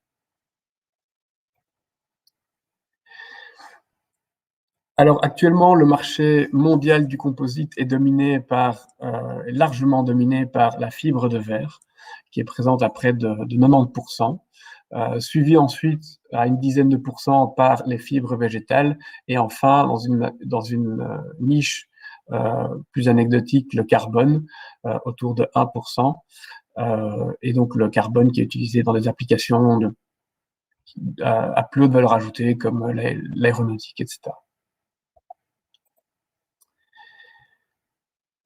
Alors, actuellement, le marché mondial du composite est largement dominé par la fibre de verre, qui est présente à près de 90%, suivi ensuite à une dizaine de pourcents par les fibres végétales, et enfin, dans une niche plus anecdotique, le carbone, autour de 1%, et donc le carbone qui est utilisé dans des applications à plus haute valeur ajoutée, comme l'aéronautique, etc.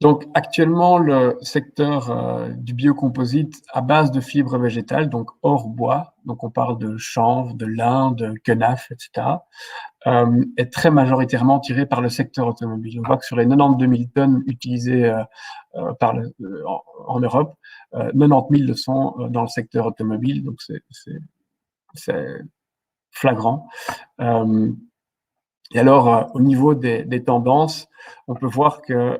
Donc, actuellement, le secteur du biocomposite à base de fibres végétales, donc hors bois, donc on parle de chanvre, de lin, de quenaf, etc., est très majoritairement tiré par le secteur automobile. On voit que sur les 92 000 tonnes utilisées en Europe, 90 000 le sont dans le secteur automobile, donc c'est flagrant. Et alors, au niveau des tendances, on peut voir que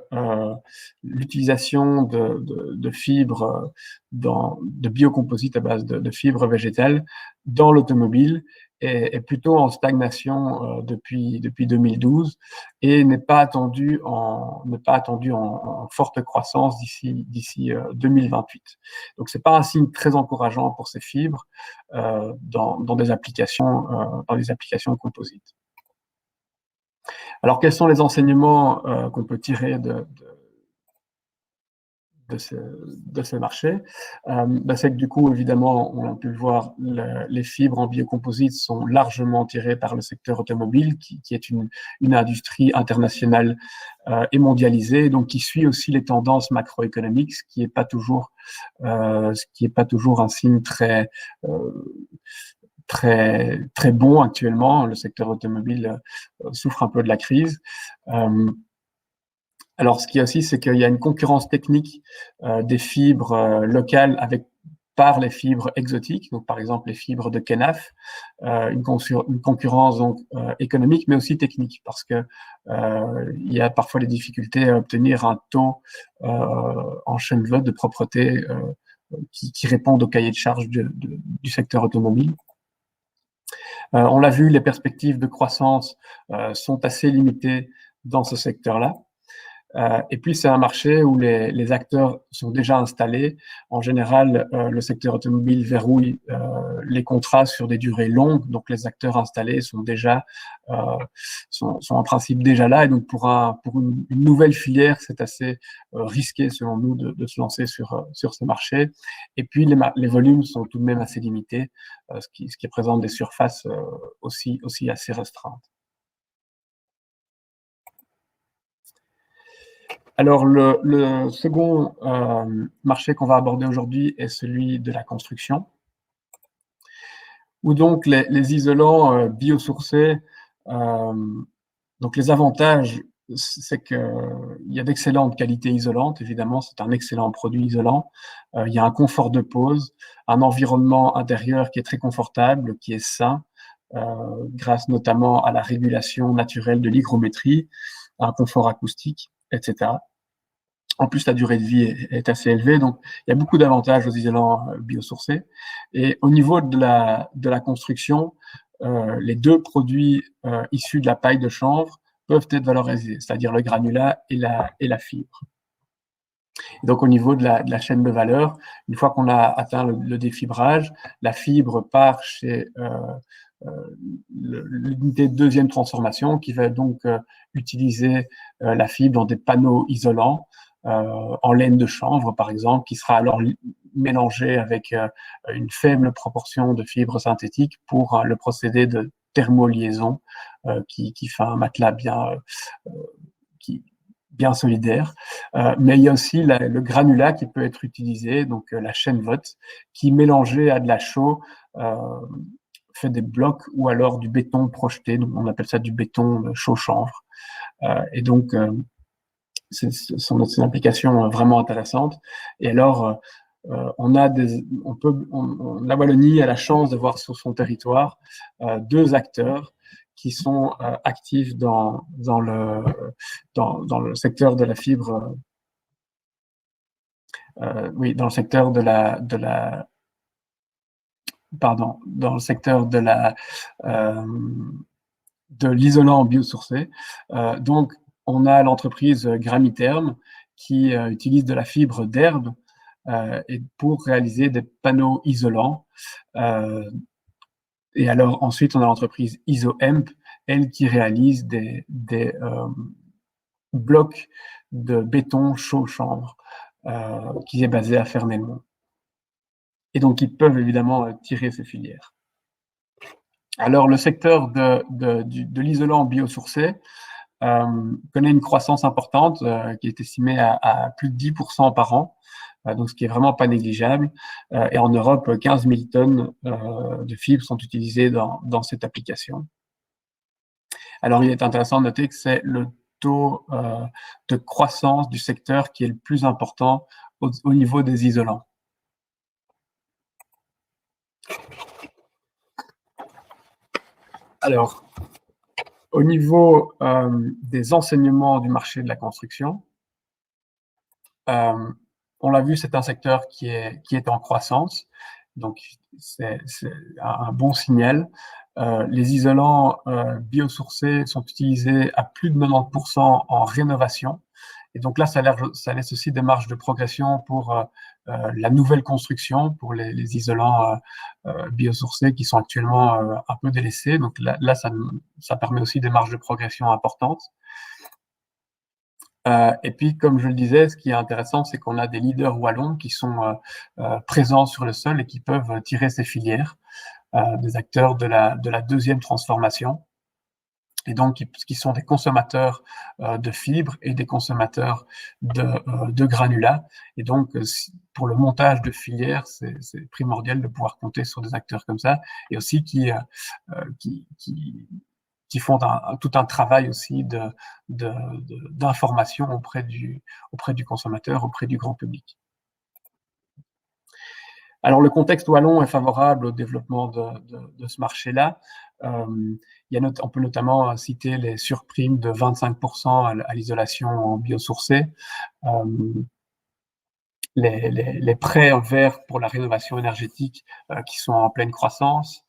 l'utilisation de fibres, de biocomposites à base de fibres végétales dans l'automobile est plutôt en stagnation depuis 2012 et n'est pas attendu en forte croissance d'ici 2028. Donc, c'est pas un signe très encourageant pour ces fibres dans des applications composites. Alors, quels sont les enseignements qu'on peut tirer de ce marché? C'est que du coup, évidemment, on a pu le voir, les fibres en biocomposite sont largement tirées par le secteur automobile, qui est une industrie internationale et mondialisée, donc qui suit aussi les tendances macroéconomiques, ce qui est pas toujours un signe très bon actuellement. Le secteur automobile souffre un peu de la crise. Alors, ce qu'il y a aussi, c'est qu'il y a une concurrence technique des fibres locales par les fibres exotiques, donc par exemple les fibres de Kenaf, une concurrence donc économique, mais aussi technique, parce que il y a parfois des difficultés à obtenir un taux en chaîne de propreté qui répondent au cahier de charge du secteur automobile. On l'a vu, les perspectives de croissance sont assez limitées dans ce secteur-là. Et puis, c'est un marché où les acteurs sont déjà installés. En général, le secteur automobile verrouille les contrats sur des durées longues. Donc, les acteurs installés sont en principe déjà là. Et donc, pour une nouvelle filière, c'est assez risqué, selon nous, de se lancer sur ce marché. Et puis, les volumes sont tout de même assez limités, ce qui présente des surfaces aussi assez restreintes. Alors, le second marché qu'on va aborder aujourd'hui est celui de la construction, où donc les isolants biosourcés, donc les avantages, c'est qu'il y a d'excellentes qualités isolantes, évidemment, c'est un excellent produit isolant. Il y a un confort de pose, un environnement intérieur qui est très confortable, qui est sain, grâce notamment à la régulation naturelle de l'hygrométrie, un confort acoustique, etc. En plus, la durée de vie est assez élevée, donc il y a beaucoup d'avantages aux isolants biosourcés. Et au niveau de la construction, les deux produits issus de la paille de chanvre peuvent être valorisés, c'est-à-dire le granulat et la fibre. Et donc, au niveau de la chaîne de valeur, une fois qu'on a atteint le défibrage, la fibre part chez l'unité de deuxième transformation qui va donc utiliser la fibre dans des panneaux isolants en laine de chanvre, par exemple, qui sera alors mélangée avec une faible proportion de fibres synthétiques pour le procédé de thermoliaison qui fait un matelas bien solidaire. Mais il y a aussi le granulat qui peut être utilisé, donc la chaîne vote, qui mélangée à de la chaux fait des blocs ou alors du béton projeté, donc on appelle ça du béton chaux-chanvre. Et donc, c'est une application vraiment intéressante. Et alors, la Wallonie a la chance de voir sur son territoire deux acteurs qui sont actifs dans le secteur de la fibre, dans le secteur dans le secteur de l'isolant biosourcé. Donc, on a l'entreprise Gramitherm qui utilise de la fibre d'herbe et pour réaliser des panneaux isolants. Et alors ensuite, on a l'entreprise IsoHemp, elle qui réalise des blocs de béton chaud-chanvre qui est basé à Fernelmont. Et donc, ils peuvent évidemment tirer ces filières. Alors, le secteur de l'isolant biosourcé connaît une croissance importante qui est estimée à plus de 10% par an, donc ce qui est vraiment pas négligeable. Et en Europe, 15 000 tonnes de fibres sont utilisées dans cette application. Alors, il est intéressant de noter que c'est le taux de croissance du secteur qui est le plus important au niveau des isolants. Alors, Au niveau des enseignements du marché de la construction, on l'a vu, c'est un secteur qui est en croissance, donc c'est un bon signal. Les isolants biosourcés sont utilisés à plus de 90% en rénovation. Et donc là, ça laisse aussi des marges de progression pour la nouvelle construction, pour les isolants biosourcés qui sont actuellement un peu délaissés. Donc là ça permet aussi des marges de progression importantes. Et puis, comme je le disais, ce qui est intéressant, c'est qu'on a des leaders wallons qui sont présents sur le sol et qui peuvent tirer ces filières, des acteurs de la deuxième transformation, et donc qui sont des consommateurs de fibres et des consommateurs de granulats. Et donc, pour le montage de filières, c'est primordial de pouvoir compter sur des acteurs comme ça, et aussi qui font tout un travail aussi d'information auprès du consommateur, auprès du grand public. Alors, le contexte wallon est favorable au développement de ce marché-là. On peut notamment citer les surprimes de 25% à l'isolation biosourcée, les prêts en verre pour la rénovation énergétique qui sont en pleine croissance.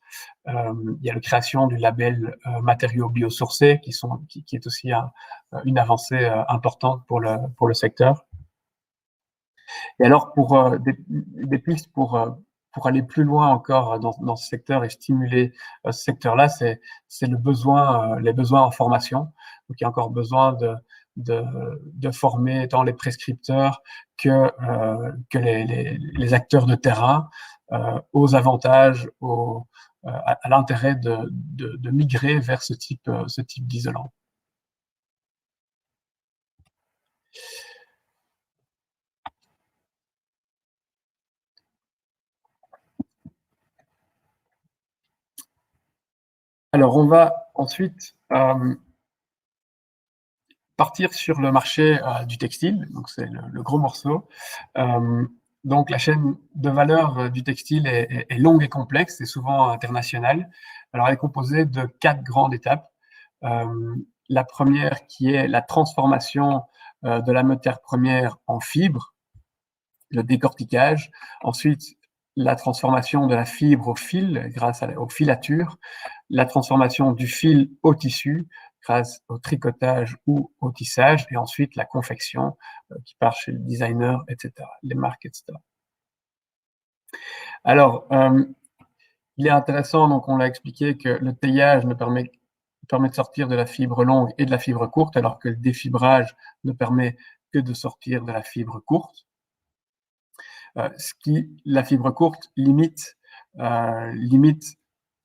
Il y a la création du label matériaux biosourcés qui est aussi une avancée importante pour le secteur. Et alors, pour des pistes pour aller plus loin encore dans ce secteur et stimuler ce secteur-là, c'est les besoins en formation. Donc, il y a encore besoin de former tant les prescripteurs que les acteurs de terrain aux avantages, à l'intérêt de migrer vers ce type d'isolant. Alors, on va ensuite partir sur le marché du textile, donc c'est le gros morceau. Donc, la chaîne de valeur du textile est longue et complexe et souvent internationale. Alors, elle est composée de 4 grandes étapes. La première qui est la transformation de la matière première en fibre, le décortiquage. Ensuite, la transformation de la fibre au fil grâce aux filatures, la transformation du fil au tissu grâce au tricotage ou au tissage, et ensuite la confection qui part chez le designer, etc., les marques, etc. Alors, il est intéressant, donc on l'a expliqué, que le taillage permet de sortir de la fibre longue et de la fibre courte, alors que le défibrage ne permet que de sortir de la fibre courte. La fibre courte limite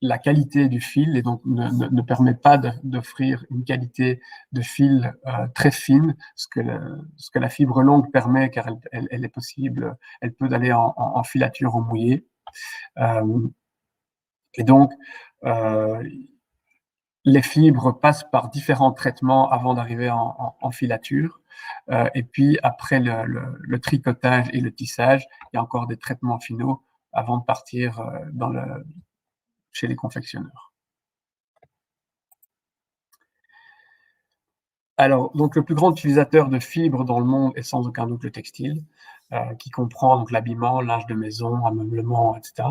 la qualité du fil et donc ne permet pas d'offrir une qualité de fil très fine, ce que la fibre longue permet, car elle est possible, elle peut aller en filature ou mouillée. Et donc, les fibres passent par différents traitements avant d'arriver en filature. Et puis, après le tricotage et le tissage, il y a encore des traitements finaux avant de partir chez les confectionneurs. Alors, donc, le plus grand utilisateur de fibres dans le monde est sans aucun doute le textile, qui comprend donc l'habillement, linge de maison, ameublement, etc.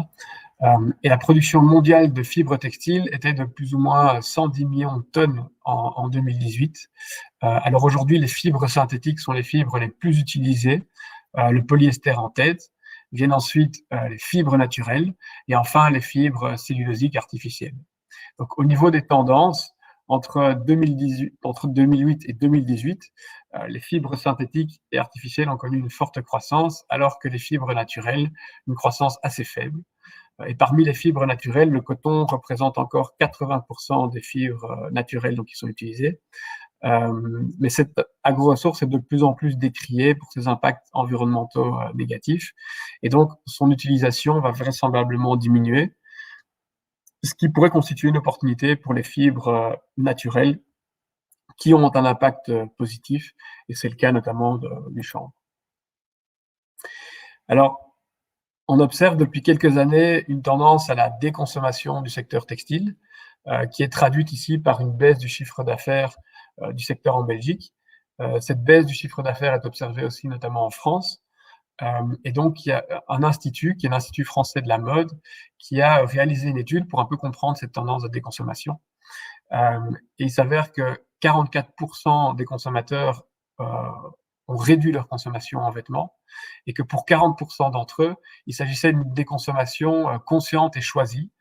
Et la production mondiale de fibres textiles était de plus ou moins 110 millions de tonnes en 2018. Alors aujourd'hui, les fibres synthétiques sont les fibres les plus utilisées, le polyester en tête, viennent ensuite les fibres naturelles et enfin les fibres cellulosiques artificielles. Donc au niveau des tendances, entre 2008 et 2018, les fibres synthétiques et artificielles ont connu une forte croissance, alors que les fibres naturelles, une croissance assez faible. Et parmi les fibres naturelles, le coton représente encore 80% des fibres naturelles qui sont utilisées. Mais cette agro-ressource est de plus en plus décriée pour ses impacts environnementaux négatifs. Et donc, son utilisation va vraisemblablement diminuer, ce qui pourrait constituer une opportunité pour les fibres naturelles qui ont un impact positif. Et c'est le cas notamment du chanvre. Alors, On observe depuis quelques années une tendance à la déconsommation du secteur textile, qui est traduite ici par une baisse du chiffre d'affaires du secteur en Belgique. Cette baisse du chiffre d'affaires est observée aussi notamment en France. Et donc, il y a un institut, qui est l'Institut français de la mode, qui a réalisé une étude pour un peu comprendre cette tendance de déconsommation. Et il s'avère que 44% des consommateurs ont réduit leur consommation en vêtements et que pour 40% d'entre eux, il s'agissait d'une déconsommation consciente et choisie,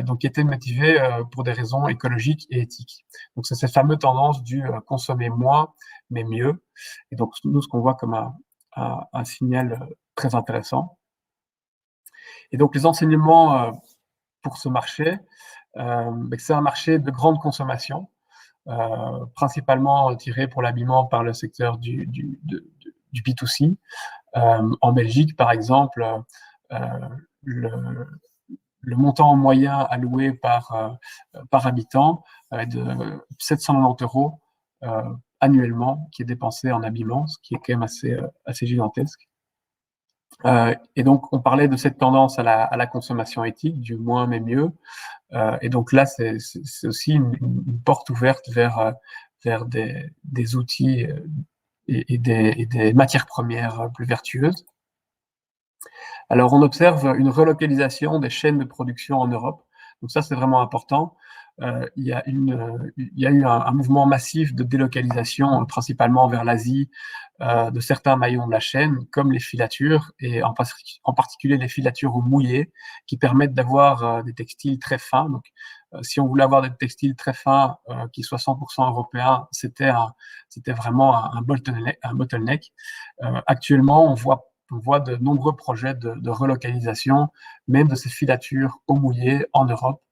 donc qui était motivée pour des raisons écologiques et éthiques. Donc c'est cette fameuse tendance du consommer moins mais mieux. Et donc nous, ce qu'on voit comme un signal très intéressant. Et donc les enseignements pour ce marché, c'est un marché de grande consommation, principalement tiré pour l'habillement par le secteur du B2C. En Belgique, par exemple, le montant moyen alloué par habitant est de 790 € annuellement qui est dépensé en habillement, ce qui est quand même assez gigantesque. Et donc, on parlait de cette tendance à la consommation éthique, du moins mais mieux. Et donc là, c'est aussi une porte ouverte vers des outils et des matières premières plus vertueuses. Alors, on observe une relocalisation des chaînes de production en Europe. Donc ça, c'est vraiment important. Il y a eu un mouvement massif de délocalisation, principalement vers l'Asie, de certains maillons de la chaîne, comme les filatures, et en particulier les filatures au mouillé, qui permettent d'avoir des textiles très fins. Donc, si on voulait avoir des textiles très fins qui soient 100% européens, c'était vraiment un bottleneck. Actuellement, on voit de nombreux projets de relocalisation, même de ces filatures au mouillé en Europe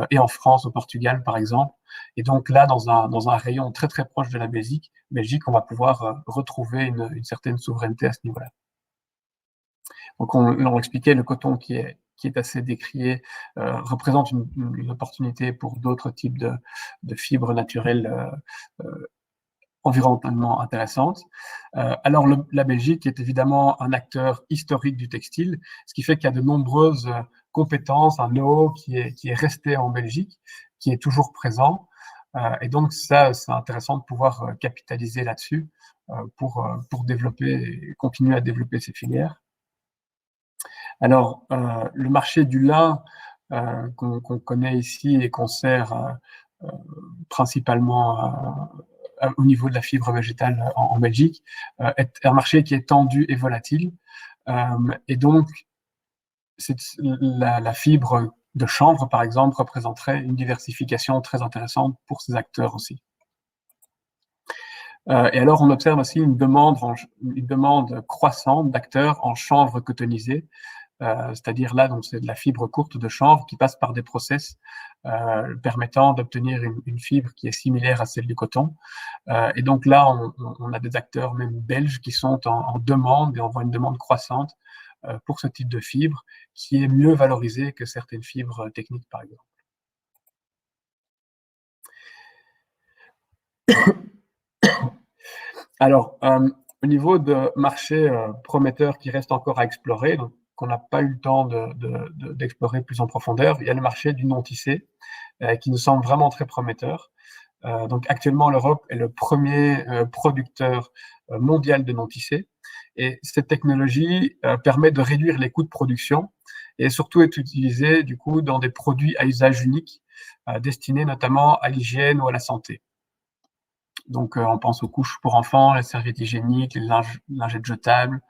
et en France, au Portugal par exemple. Et donc là, dans un rayon très très proche de la Belgique, on va pouvoir retrouver une certaine souveraineté à ce niveau-là. Donc on expliquait, le coton qui est assez décrié représente une opportunité pour d'autres types de fibres naturelles environnementalement intéressantes. Alors la Belgique est évidemment un acteur historique du textile, ce qui fait qu'il y a de nombreuses compétences, un know-how qui est resté en Belgique, qui est toujours présent. Et donc ça, c'est intéressant de pouvoir capitaliser là-dessus pour développer et continuer à développer ces filières. Alors, le marché du lin qu'on connaît ici et qu'on sert principalement au niveau de la fibre végétale en Belgique, est un marché qui est tendu et volatile. Et donc, la fibre de chanvre, par exemple, représenterait une diversification très intéressante pour ces acteurs aussi. Et alors, on observe aussi une demande croissante d'acteurs en chanvre cotonisée, c'est-à-dire là, donc c'est de la fibre courte de chanvre qui passe par des process permettant d'obtenir une fibre qui est similaire à celle du coton. Et donc là, on a des acteurs même belges qui sont en demande, et on voit une demande croissante pour ce type de fibre qui est mieux valorisée que certaines fibres techniques, par exemple. Alors, au niveau de marchés prometteurs qui restent encore à explorer, donc qu'on n'a pas eu le temps d'explorer plus en profondeur, il y a le marché du non-tissé qui nous semble vraiment très prometteur. Donc actuellement, l'Europe est le premier producteur mondial de non-tissé, et cette technologie permet de réduire les coûts de production et surtout est utilisée du coup dans des produits à usage unique destinés notamment à l'hygiène ou à la santé. Donc, on pense aux couches pour enfants, les serviettes hygiéniques, les lingettes jetables,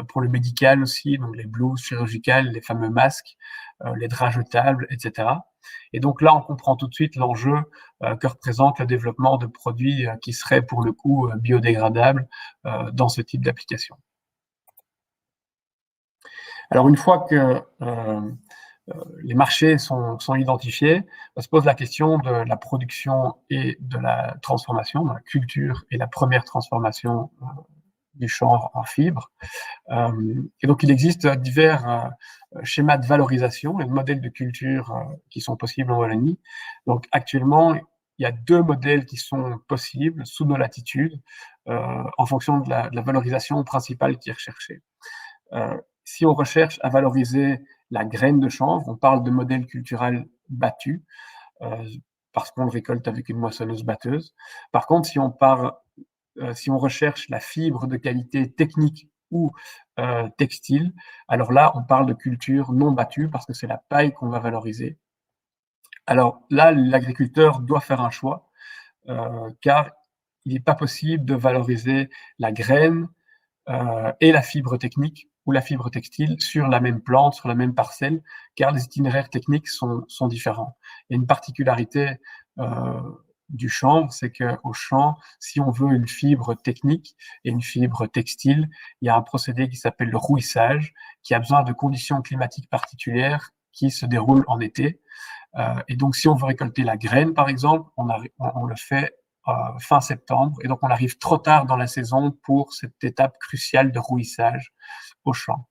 pour le médical aussi, donc les blouses chirurgicales, les fameux masques, les draps jetables, etc. Et donc là, on comprend tout de suite l'enjeu que représente le développement de produits qui seraient pour le coup biodégradables dans ce type d'application. Alors, une fois que les marchés sont identifiés, se pose la question de la production et de la transformation, de la culture et la première transformation du chanvre en fibre. Et donc, il existe divers schémas de valorisation et de modèles de culture qui sont possibles en Wallonie. Donc, actuellement, il y a 2 modèles qui sont possibles sous nos latitudes en fonction de la valorisation principale qui est recherchée. si on recherche à valoriser la graine de chanvre, on parle de modèle culturel battu, parce qu'on le récolte avec une moissonneuse-batteuse. Par contre, si on recherche la fibre de qualité technique ou textile, alors là, on parle de culture non battue parce que c'est la paille qu'on va valoriser. Alors là, l'agriculteur doit faire un choix, car il n'est pas possible de valoriser la graine et la fibre technique ou la fibre textile sur la même plante, sur la même parcelle, car les itinéraires techniques sont différents. Il y a une particularité du chanvre, c'est qu'au champ, si on veut une fibre technique et une fibre textile, il y a un procédé qui s'appelle le rouissage, qui a besoin de conditions climatiques particulières qui se déroulent en été. Et donc, si on veut récolter la graine, par exemple, on le fait fin septembre, et donc on arrive trop tard dans la saison pour cette étape cruciale de rouissage au champ.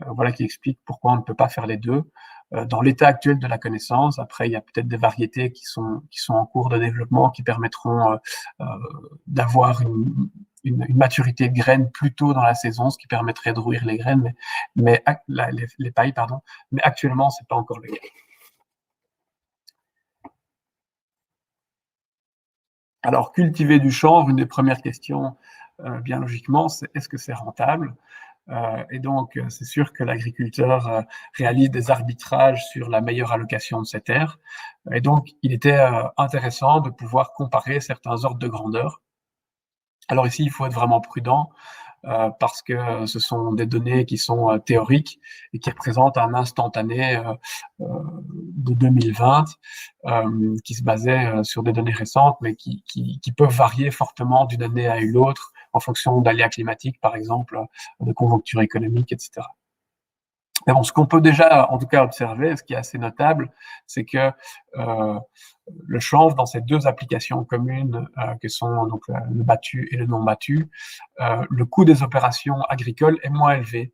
Voilà qui explique pourquoi on ne peut pas faire les deux. Dans l'état actuel de la connaissance, après il y a peut-être des variétés qui sont en cours de développement qui permettront d'avoir une maturité de graines plus tôt dans la saison, ce qui permettrait de rouir les graines, les pailles, pardon. Mais actuellement, c'est pas encore le cas. Alors, cultiver du chanvre, une des premières questions, bien logiquement, c'est est-ce que c'est rentable? Et donc, c'est sûr que l'agriculteur réalise des arbitrages sur la meilleure allocation de ses terres. Et donc, il était intéressant de pouvoir comparer certains ordres de grandeur. Alors ici, il faut être vraiment prudent parce que ce sont des données qui sont théoriques et qui représentent un instantané de 2020 qui se basait sur des données récentes, mais qui peuvent varier fortement d'une année à une autre en fonction d'aléas climatiques, par exemple, de conjoncture économique, etc. Mais bon, ce qu'on peut déjà, en tout cas, observer, ce qui est assez notable, c'est que le chanvre, dans ces deux applications communes que sont donc le battu et le non battu, le coût des opérations agricoles est moins élevé.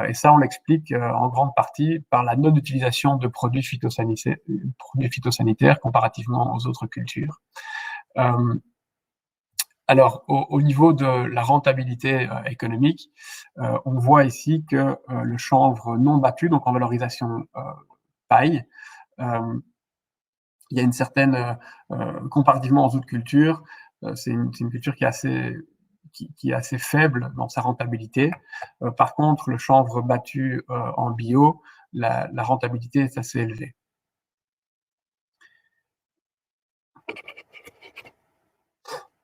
Et ça, on l'explique en grande partie par la non-utilisation de produits phytosanitaires comparativement aux autres cultures. Alors, au niveau de la rentabilité économique, on voit ici que le chanvre non battu, donc en valorisation paille, il y a une certaine, comparativement aux autres cultures, c'est une culture qui est assez faible dans sa rentabilité. Par contre, le chanvre battu en bio, la rentabilité est assez élevée.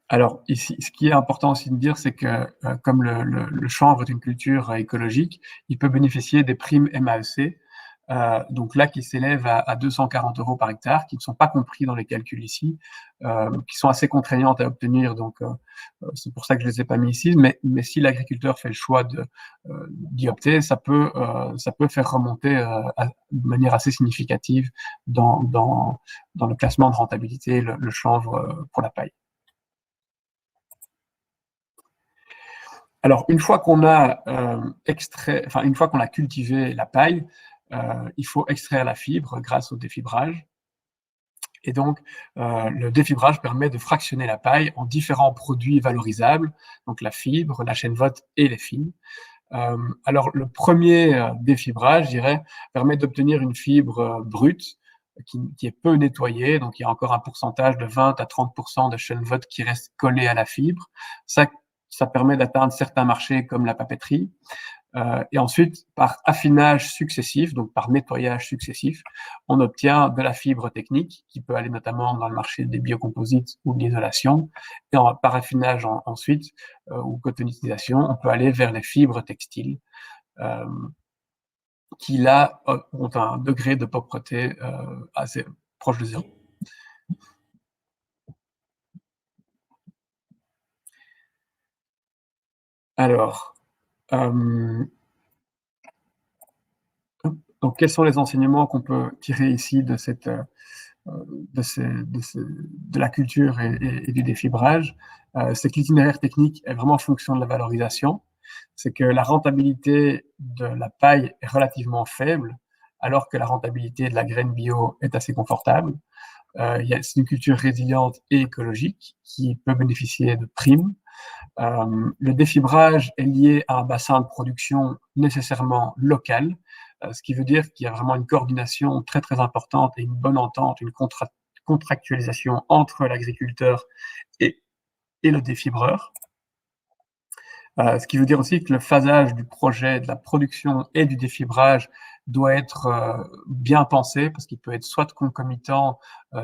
Alors ici, ce qui est important aussi de dire, c'est que comme le chanvre est une culture écologique, il peut bénéficier des primes MAEC, donc là qui s'élèvent à 240 € par hectare, qui ne sont pas compris dans les calculs ici, qui sont assez contraignantes à obtenir, donc c'est pour ça que je les ai pas mis ici, mais si l'agriculteur fait le choix d'y opter, ça peut faire remonter de manière assez significative dans le classement de rentabilité le chanvre pour la paille. Alors, une fois qu'on a cultivé la paille, il faut extraire la fibre grâce au défibrage. Et donc, le défibrage permet de fractionner la paille en différents produits valorisables, donc la fibre, la chènevotte et les fines. Alors, le premier défibrage, je dirais, permet d'obtenir une fibre brute qui est peu nettoyée, donc il y a encore un pourcentage de 20 à 30% de chènevotte qui reste collé à la fibre. Ça permet d'atteindre certains marchés comme la papeterie. Et ensuite, par affinage successif, donc par nettoyage successif, on obtient de la fibre technique qui peut aller notamment dans le marché des biocomposites ou de l'isolation. Et par affinage ensuite, ou cotonisation, on peut aller vers les fibres textiles qui, là, ont un degré de propreté assez proche de zéro. Alors, donc, quels sont les enseignements qu'on peut tirer ici de la culture et du défibrage? C'est que l'itinéraire technique est vraiment en fonction de la valorisation. C'est que la rentabilité de la paille est relativement faible, alors que la rentabilité de la graine bio est assez confortable. C'est une culture résiliente et écologique qui peut bénéficier de primes. Le défibrage est lié à un bassin de production nécessairement local, ce qui veut dire qu'il y a vraiment une coordination très très importante et une bonne entente, une contractualisation entre l'agriculteur et le défibreur. Ce qui veut dire aussi que le phasage du projet, de la production et du défibrage doit être bien pensé, parce qu'il peut être soit concomitant,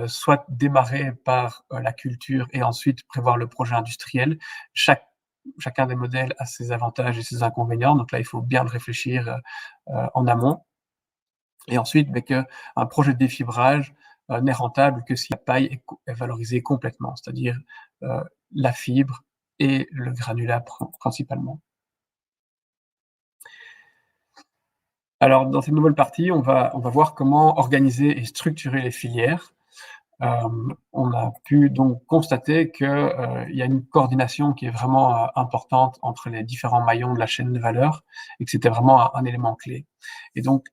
soit démarré par la culture et ensuite prévoir le projet industriel. Chacun des modèles a ses avantages et ses inconvénients, donc là, il faut bien le réfléchir en amont. Et ensuite, un projet de défibrage n'est rentable que si la paille est valorisée complètement, c'est-à-dire la fibre et le granulat principalement. Alors, dans cette nouvelle partie, on va voir comment organiser et structurer les filières. On a pu donc constater qu'il y a une coordination qui est vraiment importante entre les différents maillons de la chaîne de valeur et que c'était vraiment un élément clé. Et donc,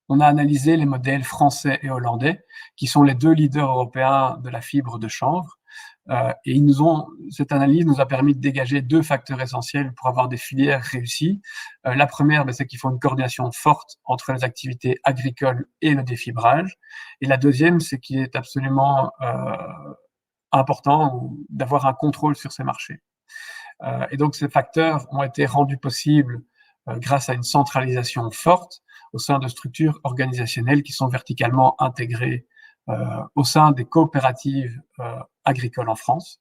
on a analysé les modèles français et hollandais, qui sont les deux leaders européens de la fibre de chanvre. Et cette analyse nous a permis de dégager deux facteurs essentiels pour avoir des filières réussies. La première, c'est qu'il faut une coordination forte entre les activités agricoles et le défibrage. Et la deuxième, c'est qu'il est absolument important d'avoir un contrôle sur ces marchés. Et donc, ces facteurs ont été rendus possibles grâce à une centralisation forte au sein de structures organisationnelles qui sont verticalement intégrées au sein des coopératives agricoles en France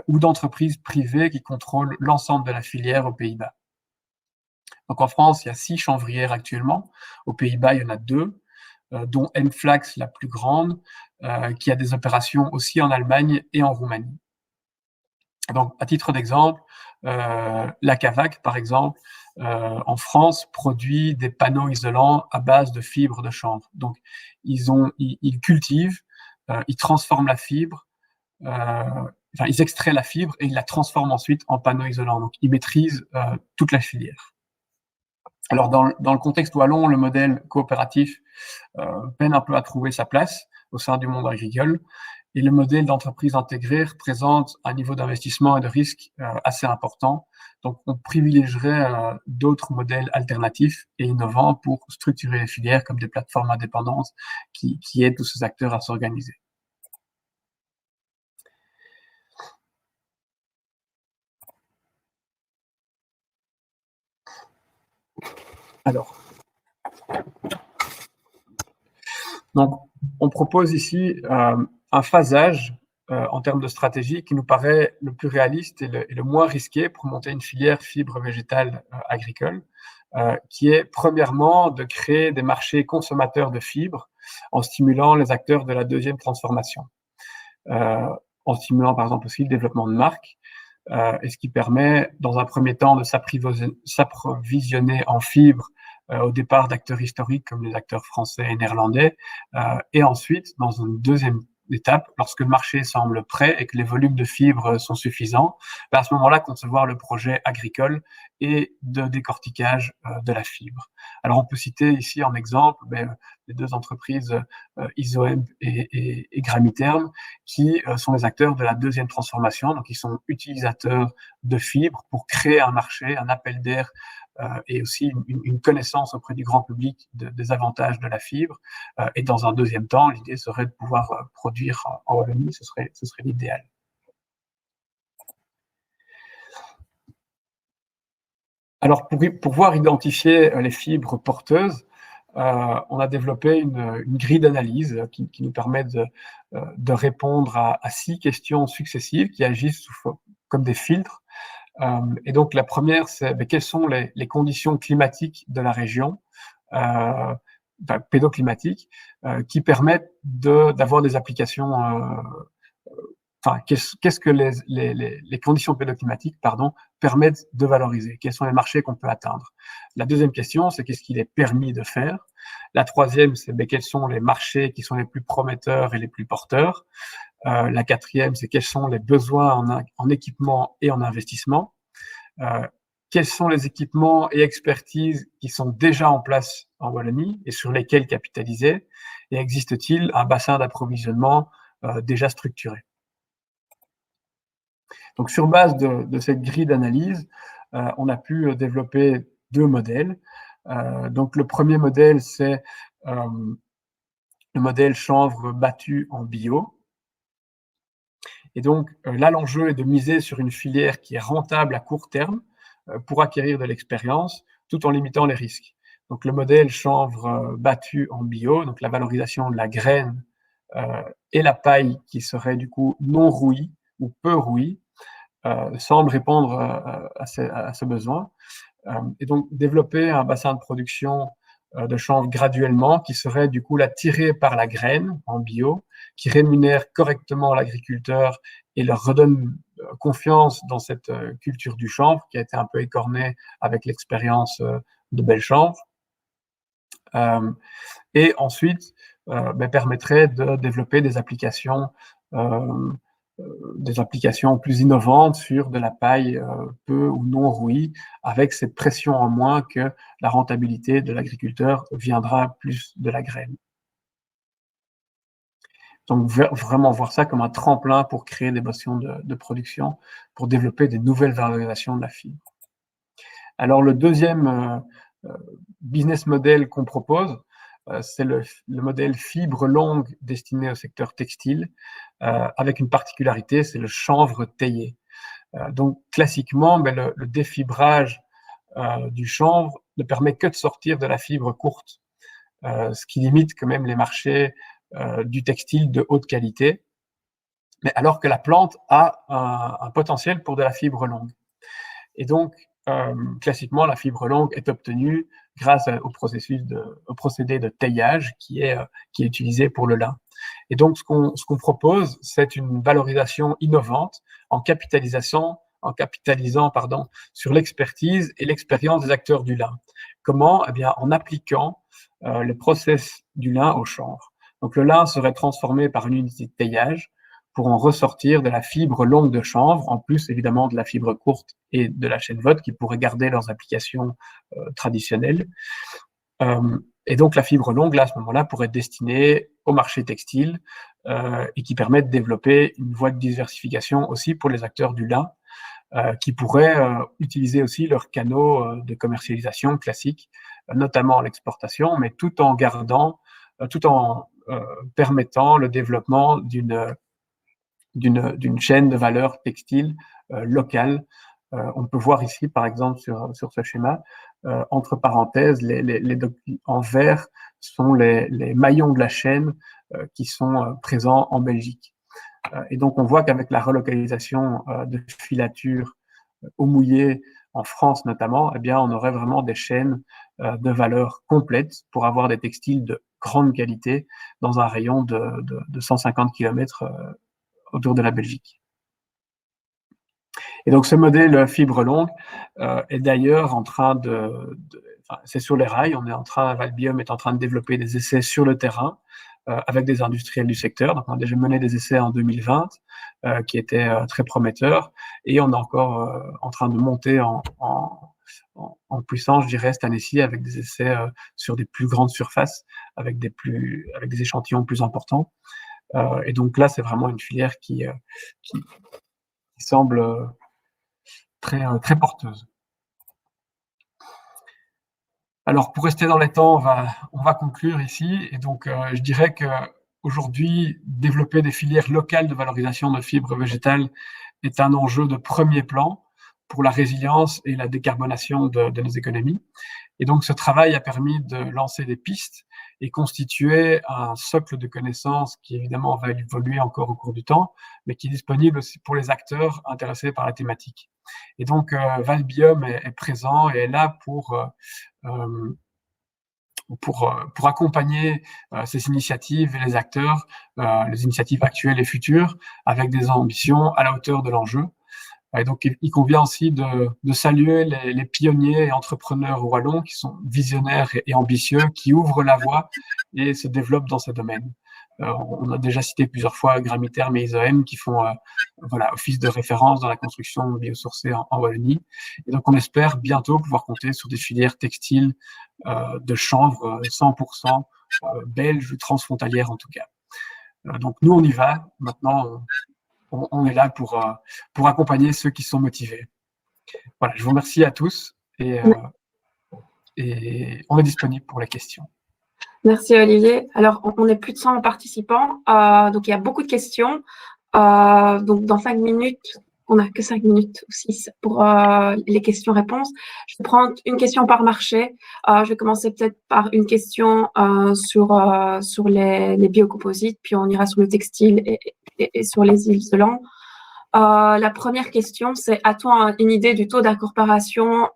ou d'entreprises privées qui contrôlent l'ensemble de la filière aux Pays-Bas. Donc en France, il y a 6 chanvrières actuellement. Aux Pays-Bas, il y en a 2, dont Enflax, la plus grande, qui a des opérations aussi en Allemagne et en Roumanie. Donc, à titre d'exemple, la Cavac, par exemple, en France, produit des panneaux isolants à base de fibres de chanvre. Donc, ils cultivent, ils transforment la fibre, ils extraient la fibre et ils la transforment ensuite en panneaux isolants. Donc, ils maîtrisent toute la filière. Alors, dans le contexte wallon, le modèle coopératif peine un peu à trouver sa place au sein du monde agricole. Et le modèle d'entreprise intégrée représente un niveau d'investissement et de risque assez important. Donc, on privilégierait d'autres modèles alternatifs et innovants pour structurer les filières comme des plateformes indépendantes qui aident tous ces acteurs à s'organiser. Alors, donc, on propose ici un phasage en termes de stratégie qui nous paraît le plus réaliste et le moins risqué pour monter une filière fibre végétale agricole, qui est premièrement de créer des marchés consommateurs de fibres en stimulant les acteurs de la deuxième transformation, en stimulant par exemple aussi le développement de marques, et ce qui permet dans un premier temps de s'approvisionner en fibres au départ d'acteurs historiques comme les acteurs français et néerlandais, et ensuite, dans une deuxième étape, lorsque le marché semble prêt et que les volumes de fibres sont suffisants, à ce moment-là, concevoir le projet agricole et de décortiquage de la fibre. Alors, on peut citer ici en exemple les deux entreprises Isohemp et Gramiterm, qui sont les acteurs de la deuxième transformation, donc ils sont utilisateurs de fibres pour créer un marché, un appel d'air et aussi une connaissance auprès du grand public des avantages de la fibre. Et dans un deuxième temps, l'idée serait de pouvoir produire en Wallonie, ce serait l'idéal. Alors, pour pouvoir identifier les fibres porteuses, on a développé une grille d'analyse qui nous permet de répondre à 6 questions successives qui agissent comme des filtres. Et donc, la première, c'est quelles sont les conditions climatiques de la région, pédoclimatiques, qui permettent d'avoir des applications. Qu'est-ce que les conditions pédoclimatiques, permettent de valoriser? Quels sont les marchés qu'on peut atteindre? La deuxième question, c'est qu'est-ce qu'il est permis de faire? La troisième, c'est quels sont les marchés qui sont les plus prometteurs et les plus porteurs? La quatrième, c'est quels sont les besoins en équipement et en investissement. Quels sont les équipements et expertises qui sont déjà en place en Wallonie et sur lesquels capitaliser? Et existe-t-il un bassin d'approvisionnement déjà structuré? Donc, sur base de cette grille d'analyse, on a pu développer 2 modèles. Donc, le premier modèle, c'est le modèle chanvre battu en bio. Et donc, là, l'enjeu est de miser sur une filière qui est rentable à court terme pour acquérir de l'expérience, tout en limitant les risques. Donc, le modèle chanvre battu en bio, donc la valorisation de la graine et la paille qui serait du coup non rouillie ou peu rouillie, semble répondre à ce besoin. Et donc, développer un bassin de production de chanvre graduellement qui serait du coup là tiré par la graine en bio, qui rémunère correctement l'agriculteur et leur redonne confiance dans cette culture du chanvre qui a été un peu écornée avec l'expérience de Belchamp. Et ensuite, permettrait de développer des applications plus innovantes sur de la paille peu ou non rouillie, avec cette pression en moins que la rentabilité de l'agriculteur viendra plus de la graine. Donc, vraiment voir ça comme un tremplin pour créer des bastions de production, pour développer des nouvelles valorisations de la fibre. Alors, le deuxième business model qu'on propose, c'est le modèle fibre longue destiné au secteur textile, avec une particularité, c'est le chanvre taillé. Donc, classiquement, le défibrage du chanvre ne permet que de sortir de la fibre courte, ce qui limite quand même les marchés du textile de haute qualité, mais alors que la plante a un potentiel pour de la fibre longue. Et donc, classiquement, la fibre longue est obtenue grâce au procédé de taillage qui est utilisé pour le lin. Et donc, ce qu'on propose, c'est une valorisation innovante en capitalisant sur l'expertise et l'expérience des acteurs du lin. Comment? Eh bien, en appliquant les process du lin au chanvre. Donc, le lin serait transformé par une unité de taillage pour en ressortir de la fibre longue de chanvre, en plus évidemment de la fibre courte et de la chènevotte qui pourraient garder leurs applications traditionnelles. Et donc la fibre longue, là, à ce moment-là, pourrait être destinée au marché textile et qui permet de développer une voie de diversification aussi pour les acteurs du lin, qui pourraient utiliser aussi leurs canaux de commercialisation classiques, notamment l'exportation, mais tout en permettant le développement d'une chaîne de valeur textile locale. On peut voir ici, par exemple, sur ce schéma, entre parenthèses, en vert sont les maillons de la chaîne qui sont présents en Belgique. Et donc, on voit qu'avec la relocalisation de filatures au mouillé en France notamment, eh bien, on aurait vraiment des chaînes de valeur complètes pour avoir des textiles de grande qualité dans un rayon de 150 km autour de la Belgique. Et donc, ce modèle fibre longue est d'ailleurs en train c'est sur les rails, Valbium est en train de développer des essais sur le terrain avec des industriels du secteur. Donc, on a déjà mené des essais en 2020 qui étaient très prometteurs et on est encore en train de monter en puissance, je dirais, cette année-ci avec des essais sur des plus grandes surfaces, avec des échantillons plus importants. Et donc là, c'est vraiment une filière qui semble très porteuse. Alors, pour rester dans les temps, on va conclure ici. Et donc, je dirais qu'aujourd'hui, développer des filières locales de valorisation de fibres végétales est un enjeu de premier plan pour la résilience et la décarbonation de nos économies. Et donc, ce travail a permis de lancer des pistes et constituer un socle de connaissances qui, évidemment, va évoluer encore au cours du temps, mais qui est disponible aussi pour les acteurs intéressés par la thématique. Et donc, Valbium est présent et est là pour accompagner ces initiatives et les acteurs, les initiatives actuelles et futures, avec des ambitions à la hauteur de l'enjeu. Et donc, il convient aussi de saluer les pionniers et entrepreneurs wallons qui sont visionnaires et ambitieux, qui ouvrent la voie et se développent dans ce domaine. On a déjà cité plusieurs fois Gramiterm et Isoem qui font office de référence dans la construction biosourcée en Wallonie. Et donc, on espère bientôt pouvoir compter sur des filières textiles de chanvre 100% belges ou transfrontalières en tout cas. Donc, nous, on y va. Maintenant, on est là pour accompagner ceux qui sont motivés. Voilà, je vous remercie à tous et on est disponible pour les questions. Merci Olivier. Alors, on est plus de 100 participants, donc il y a beaucoup de questions. Donc, dans 5 minutes, on n'a que 5 minutes ou 6 pour les questions-réponses. Je vais prendre une question par marché. Je vais commencer peut-être par une question sur les biocomposites, puis on ira sur le textile et sur les isolants. La première question, c'est as-tu une idée du taux d'incorporation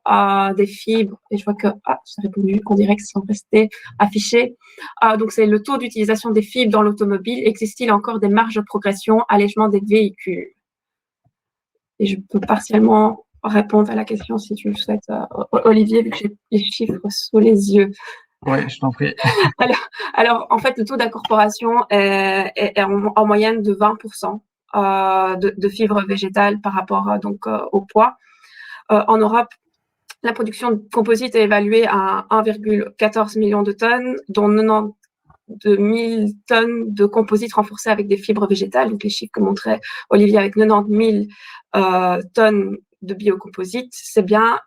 des fibres? Et je vois que j'ai répondu en direct sans rester affiché. Donc, c'est le taux d'utilisation des fibres dans l'automobile. Existe-t-il encore des marges de progression, allègement des véhicules? Et je peux partiellement répondre à la question si tu le souhaites, Olivier, vu que j'ai les chiffres sous les yeux. Oui, je t'en prie. Alors, en fait, le taux d'incorporation est en moyenne de 20%. De fibres végétales par rapport au poids. En Europe, la production de composites est évaluée à 1,14 million de tonnes, dont 92 000 tonnes de composites renforcés avec des fibres végétales. Donc les chiffres que montrait Olivier avec 90 000 tonnes de biocomposites, c'est bien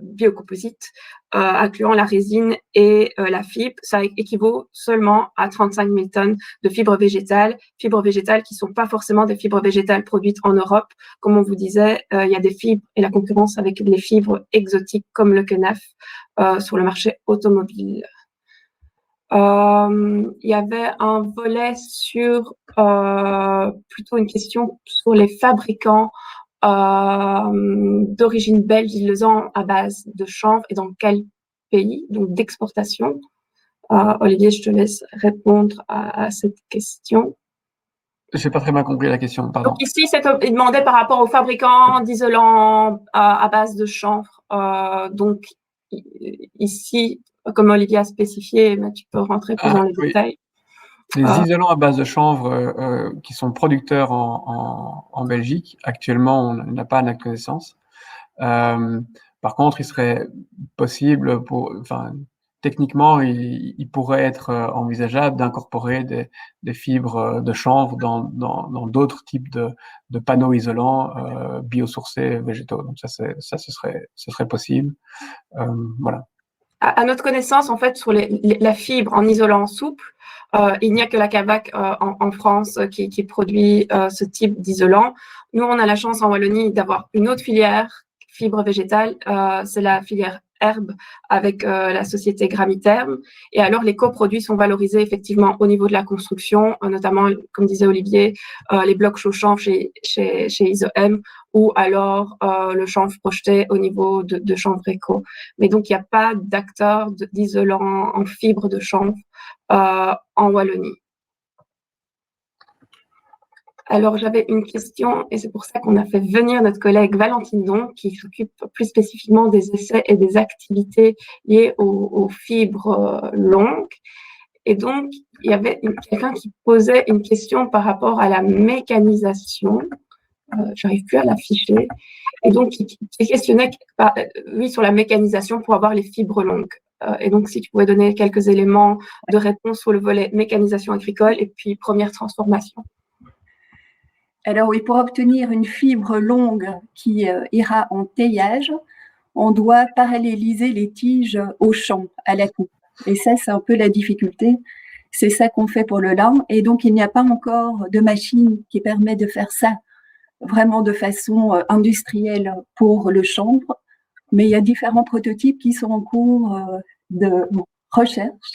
biocomposites incluant la résine et la fibre. Ça équivaut seulement à 35 000 tonnes de fibres végétales qui ne sont pas forcément des fibres végétales produites en Europe. Comme on vous disait, il y a des fibres et la concurrence avec les fibres exotiques comme le kenaf sur le marché automobile. Il y avait un volet sur plutôt une question sur les fabricants d'origine belge d'isolants à base de chanvre et dans quel pays, donc d'exportation. Olivier, je te laisse répondre à cette question. Je n'ai pas très bien compris la question, pardon. Donc ici, il demandait par rapport aux fabricants d'isolants à base de chanvre. Donc ici, comme Olivier a spécifié, mais tu peux rentrer plus dans les détails. Les isolants à base de chanvre qui sont producteurs en Belgique, actuellement, on n'a pas à notre connaissance. Par contre, il serait possible, techniquement, il pourrait être envisageable d'incorporer des fibres de chanvre dans d'autres types de panneaux isolants biosourcés végétaux. Donc ça, ce serait possible. Voilà. À notre connaissance, en fait, sur la fibre en isolant souple, il n'y a que la Kavak en France qui produit ce type d'isolant. Nous, on a la chance en Wallonie d'avoir une autre filière fibre végétale, c'est la filière herbe avec la société Gramiterm. Et alors, les coproduits sont valorisés effectivement au niveau de la construction, notamment, comme disait Olivier, les blocs chauds chanvre chez ISOM ou alors le chanvre projeté au niveau de chanvre éco. Mais donc, il n'y a pas d'acteur d'isolant en fibre de chanvre en Wallonie. Alors, j'avais une question, et c'est pour ça qu'on a fait venir notre collègue Valentine Don, qui s'occupe plus spécifiquement des essais et des activités liées aux fibres longues. Et donc, il y avait quelqu'un qui posait une question par rapport à la mécanisation. J'arrive plus à l'afficher. Et donc, qui questionnait, oui, sur la mécanisation pour avoir les fibres longues. Et donc, si tu pouvais donner quelques éléments de réponse sur le volet mécanisation agricole et puis première transformation. Alors oui, pour obtenir une fibre longue qui ira en teillage, on doit paralléliser les tiges au champ, à la coupe. Et ça, c'est un peu la difficulté. C'est ça qu'on fait pour le lin. Et donc, il n'y a pas encore de machine qui permet de faire ça vraiment de façon industrielle pour le chanvre. Mais il y a différents prototypes qui sont en cours de recherche.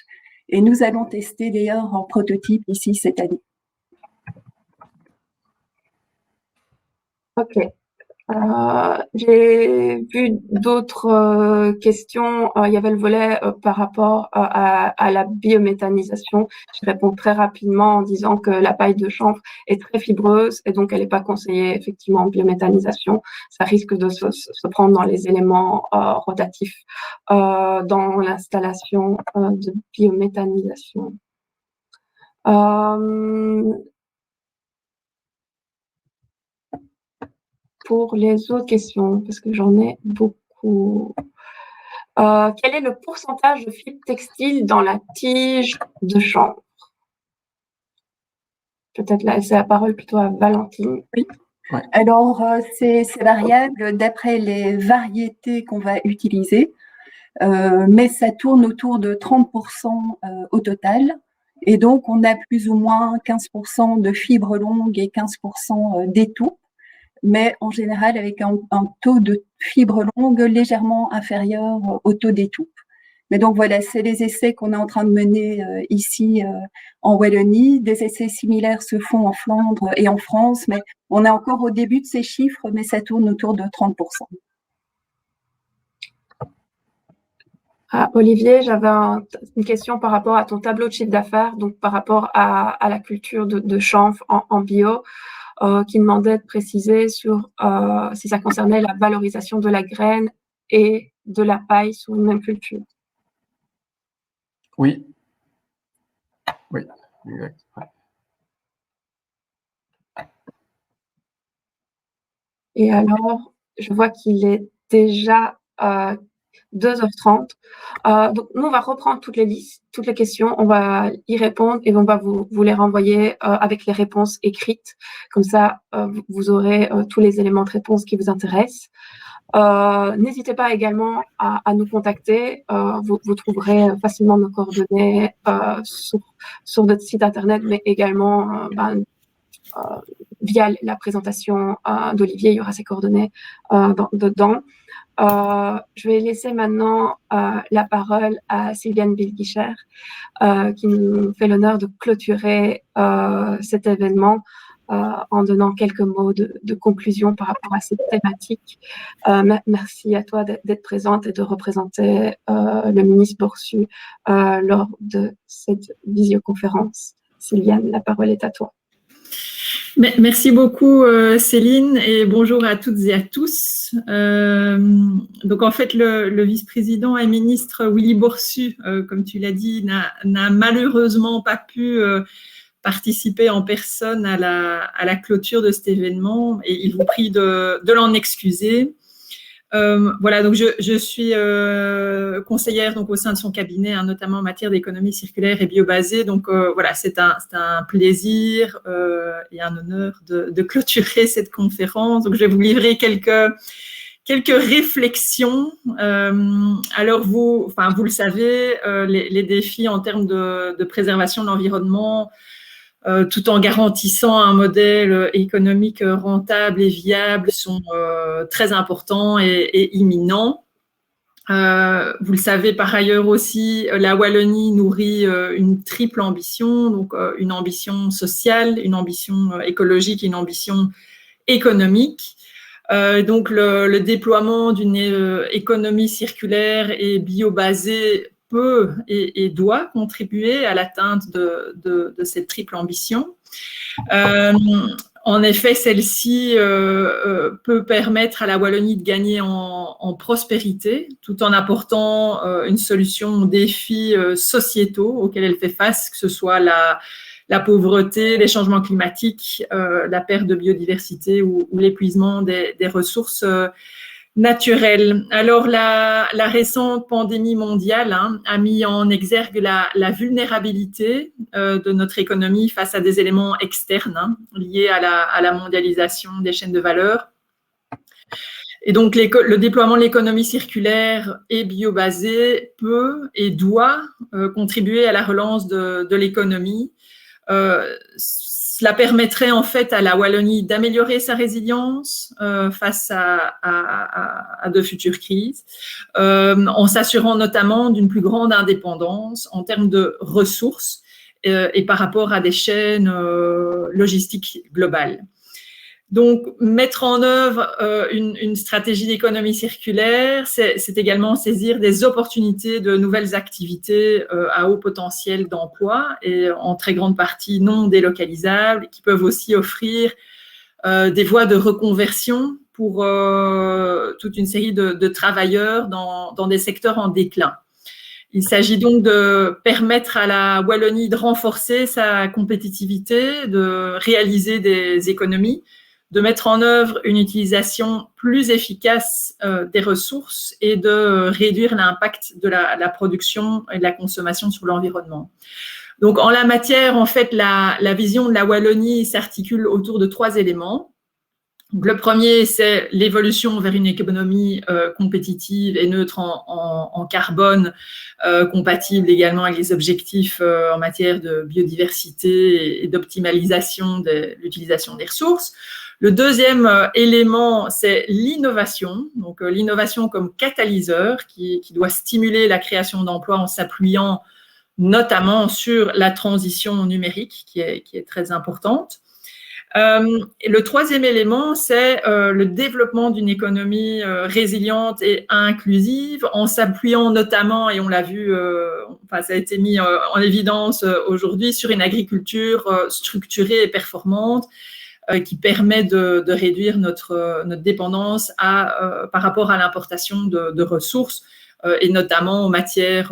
Et nous allons tester d'ailleurs en prototype ici cette année. Ok. J'ai vu d'autres questions. Il y avait le volet par rapport à la biométhanisation. Je réponds très rapidement en disant que la paille de chanvre est très fibreuse et donc elle n'est pas conseillée effectivement en biométhanisation. Ça risque de se prendre dans les éléments rotatifs dans l'installation de biométhanisation. Pour les autres questions, parce que j'en ai beaucoup. Quel est le pourcentage de fibres textiles dans la tige de chanvre? peut-être laisser la parole plutôt à Valentine. Oui. Ouais. Alors, c'est variable d'après les variétés qu'on va utiliser, mais ça tourne autour de 30% au total. Et donc, on a plus ou moins 15% de fibres longues et 15% d'étoupe, mais en général avec un taux de fibres longues légèrement inférieur au taux d'étoupe. Mais donc voilà, c'est les essais qu'on est en train de mener ici en Wallonie. Des essais similaires se font en Flandre et en France, mais on est encore au début de ces chiffres, mais ça tourne autour de 30%. Ah, Olivier, j'avais une question par rapport à ton tableau de chiffre d'affaires, donc par rapport à la culture de chanvre en bio, qui demandait de préciser sur si ça concernait la valorisation de la graine et de la paille sur une même culture. Oui. Oui, exact. Ouais. Et alors, je vois qu'il est déjà 2h30. Donc, nous, on va reprendre toutes les listes, toutes les questions, on va y répondre et on va vous les renvoyer avec les réponses écrites. Comme ça, vous aurez tous les éléments de réponse qui vous intéressent. N'hésitez pas également à nous contacter. Vous trouverez facilement nos coordonnées sur notre site internet, mais également via la présentation d'Olivier, il y aura ses coordonnées dedans. Je vais laisser maintenant la parole à Sylviane Bilguicher, qui nous fait l'honneur de clôturer cet événement en donnant quelques mots de conclusion par rapport à cette thématique. Merci à toi d'être présente et de représenter le ministre Borsu lors de cette visioconférence. Sylviane, la parole est à toi. Merci beaucoup Céline et bonjour à toutes et à tous. Donc en fait le vice-président et ministre Willy Borsu, comme tu l'as dit, n'a malheureusement pas pu participer en personne à la clôture de cet événement et il vous prie de l'en excuser. Voilà, donc je suis conseillère donc au sein de son cabinet, hein, notamment en matière d'économie circulaire et biobasée. Donc voilà, c'est un plaisir et un honneur de clôturer cette conférence. Donc je vais vous livrer quelques réflexions. Alors vous le savez, les défis en termes de préservation de l'environnement, tout en garantissant un modèle économique rentable et viable, sont très importants et imminents. Vous le savez par ailleurs aussi, la Wallonie nourrit une triple ambition, donc une ambition sociale, une ambition écologique et une ambition économique. Donc le déploiement d'une économie circulaire et biobasée peut et doit contribuer à l'atteinte de cette triple ambition. En effet, celle-ci peut permettre à la Wallonie de gagner en prospérité tout en apportant une solution aux défis sociétaux auxquels elle fait face, que ce soit la pauvreté, les changements climatiques, la perte de biodiversité ou l'épuisement des ressources naturelles. Alors, la récente pandémie mondiale a mis en exergue la vulnérabilité de notre économie face à des éléments externes liés à la mondialisation des chaînes de valeur. Et donc, le déploiement de l'économie circulaire et biobasée peut et doit contribuer à la relance de l'économie. Cela permettrait en fait à la Wallonie d'améliorer sa résilience face à de futures crises, en s'assurant notamment d'une plus grande indépendance en termes de ressources et par rapport à des chaînes logistiques globales. Donc, mettre en œuvre une stratégie d'économie circulaire, c'est également saisir des opportunités de nouvelles activités à haut potentiel d'emploi et en très grande partie non délocalisables, qui peuvent aussi offrir des voies de reconversion pour toute une série de travailleurs dans des secteurs en déclin. Il s'agit donc de permettre à la Wallonie de renforcer sa compétitivité, de réaliser des économies, de mettre en œuvre une utilisation plus efficace des ressources et de réduire l'impact de la production et de la consommation sur l'environnement. Donc, en la matière, en fait, la vision de la Wallonie s'articule autour de 3 éléments. Donc, le premier, c'est l'évolution vers une économie compétitive et neutre en carbone, compatible également avec les objectifs en matière de biodiversité et d'optimalisation de l'utilisation des ressources. Le deuxième élément, c'est l'innovation. Donc, l'innovation comme catalyseur qui doit stimuler la création d'emplois en s'appuyant notamment sur la transition numérique qui est très importante. Et le troisième élément, c'est le développement d'une économie résiliente et inclusive en s'appuyant notamment, et on l'a vu, ça a été mis en évidence aujourd'hui, sur une agriculture structurée et performante qui permet de réduire notre dépendance par rapport à l'importation de ressources et notamment aux matières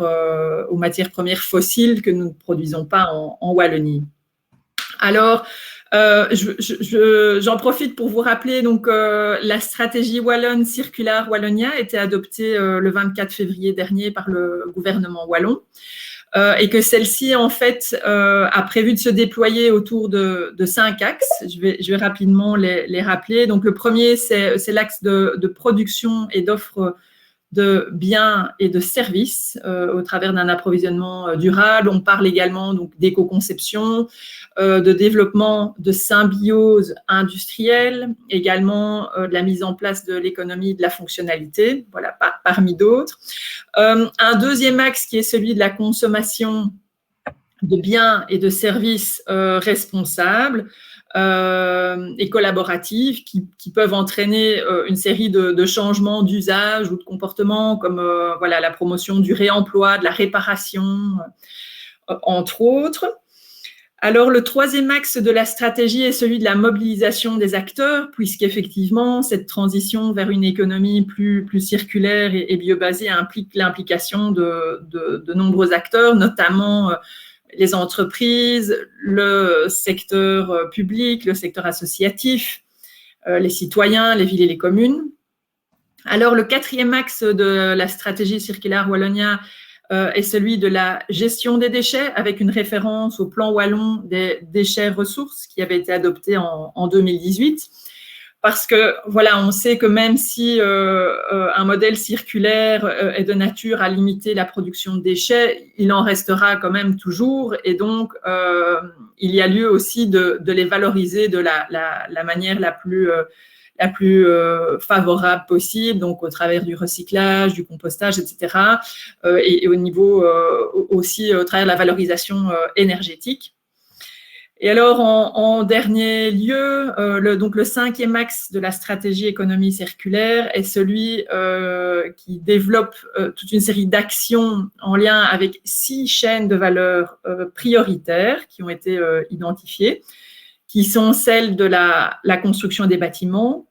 premières fossiles que nous ne produisons pas en Wallonie. Alors, j'en profite pour vous rappeler donc la stratégie wallonne Circular Wallonia a été adoptée le 24 février dernier par le gouvernement wallon et que celle-ci en fait a prévu de se déployer autour de 5 axes. Je vais rapidement les rappeler. Donc le premier c'est l'axe de production et d'offre de biens et de services au travers d'un approvisionnement durable. On parle également donc d'éco-conception, de développement de symbiose industrielle, également de la mise en place de l'économie de la fonctionnalité, voilà, parmi d'autres. Un deuxième axe qui est celui de la consommation de biens et de services responsables et collaboratifs qui peuvent entraîner une série de changements d'usage ou de comportement comme voilà, la promotion du réemploi, de la réparation, entre autres. Alors, le troisième axe de la stratégie est celui de la mobilisation des acteurs, puisqu'effectivement, cette transition vers une économie plus circulaire et biobasée implique l'implication de nombreux acteurs, notamment les entreprises, le secteur public, le secteur associatif, les citoyens, les villes et les communes. Alors, le quatrième axe de la stratégie Circular Wallonia est celui de la gestion des déchets, avec une référence au plan wallon des déchets ressources qui avait été adopté en 2018. Parce que, voilà, on sait que même si un modèle circulaire est de nature à limiter la production de déchets, il en restera quand même toujours. Et donc, il y a lieu aussi de les valoriser de la manière la plus favorable possible, donc au travers du recyclage, du compostage, etc. Et au niveau aussi au travers de la valorisation énergétique. Et alors, en dernier lieu, donc le cinquième axe de la stratégie économie circulaire est celui qui développe toute une série d'actions en lien avec 6 chaînes de valeur prioritaires qui ont été identifiées, qui sont celles de la construction des bâtiments,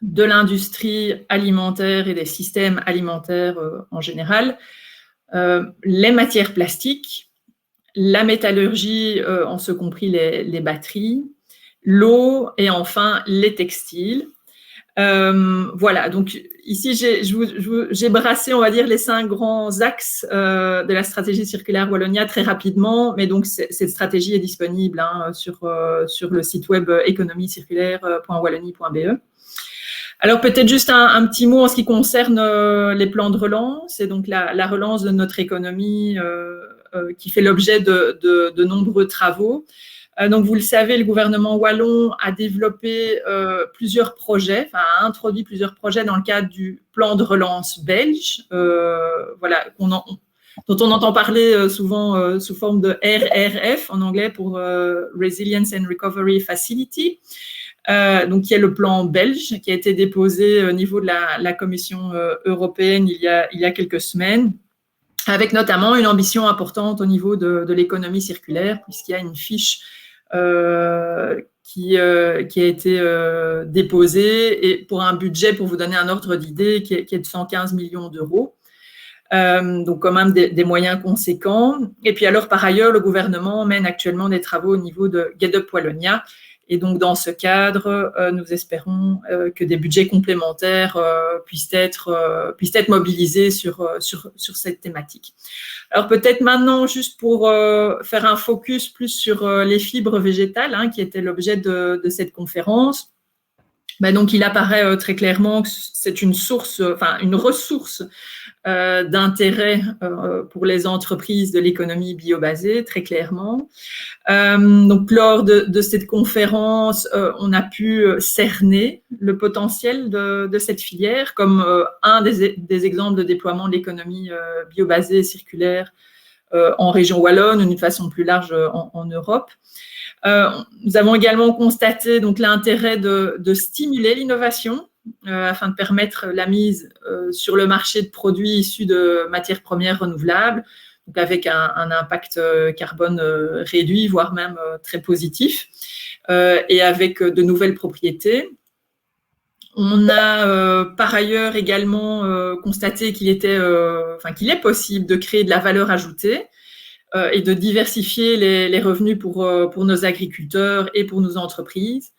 de l'industrie alimentaire et des systèmes alimentaires en général, les matières plastiques, la métallurgie, en ce compris les batteries, l'eau et enfin les textiles. Voilà, donc ici j'ai brassé, on va dire, les 5 grands axes de la stratégie circulaire Wallonia très rapidement, mais donc cette stratégie est disponible sur le site web économiecirculaire.wallonie.be. Alors peut-être juste un petit mot en ce qui concerne les plans de relance et donc la relance de notre économie qui fait l'objet de nombreux travaux. Donc vous le savez, le gouvernement wallon a développé plusieurs projets, a introduit plusieurs projets dans le cadre du plan de relance belge, voilà, dont on entend parler souvent sous forme de RRF en anglais pour Resilience and Recovery Facility. Donc, qui est le plan belge qui a été déposé au niveau de la Commission européenne il y a quelques semaines, avec notamment une ambition importante au niveau de l'économie circulaire, puisqu'il y a une fiche qui a été déposée et pour un budget, pour vous donner un ordre d'idée, qui est de 115 millions d'euros. Donc quand même des moyens conséquents. Et puis alors, par ailleurs, le gouvernement mène actuellement des travaux au niveau de GetUp Wallonia, Et donc, dans ce cadre, nous espérons que des budgets complémentaires puissent être mobilisés sur cette thématique. Alors, peut-être maintenant, juste pour faire un focus plus sur les fibres végétales, qui était l'objet de cette conférence. Donc, il apparaît très clairement que c'est une ressource d'intérêt pour les entreprises de l'économie biobasée, très clairement. Donc, lors de cette conférence, on a pu cerner le potentiel de cette filière comme un des exemples de déploiement de l'économie biobasée et circulaire en région wallonne ou d'une façon plus large en Europe. Nous avons également constaté donc l'intérêt de stimuler l'innovation afin de permettre la mise sur le marché de produits issus de matières premières renouvelables, donc avec un impact carbone réduit, voire même très positif, et avec de nouvelles propriétés. On a par ailleurs également constaté qu'il est possible de créer de la valeur ajoutée et de diversifier les revenus pour nos agriculteurs et pour nos entreprises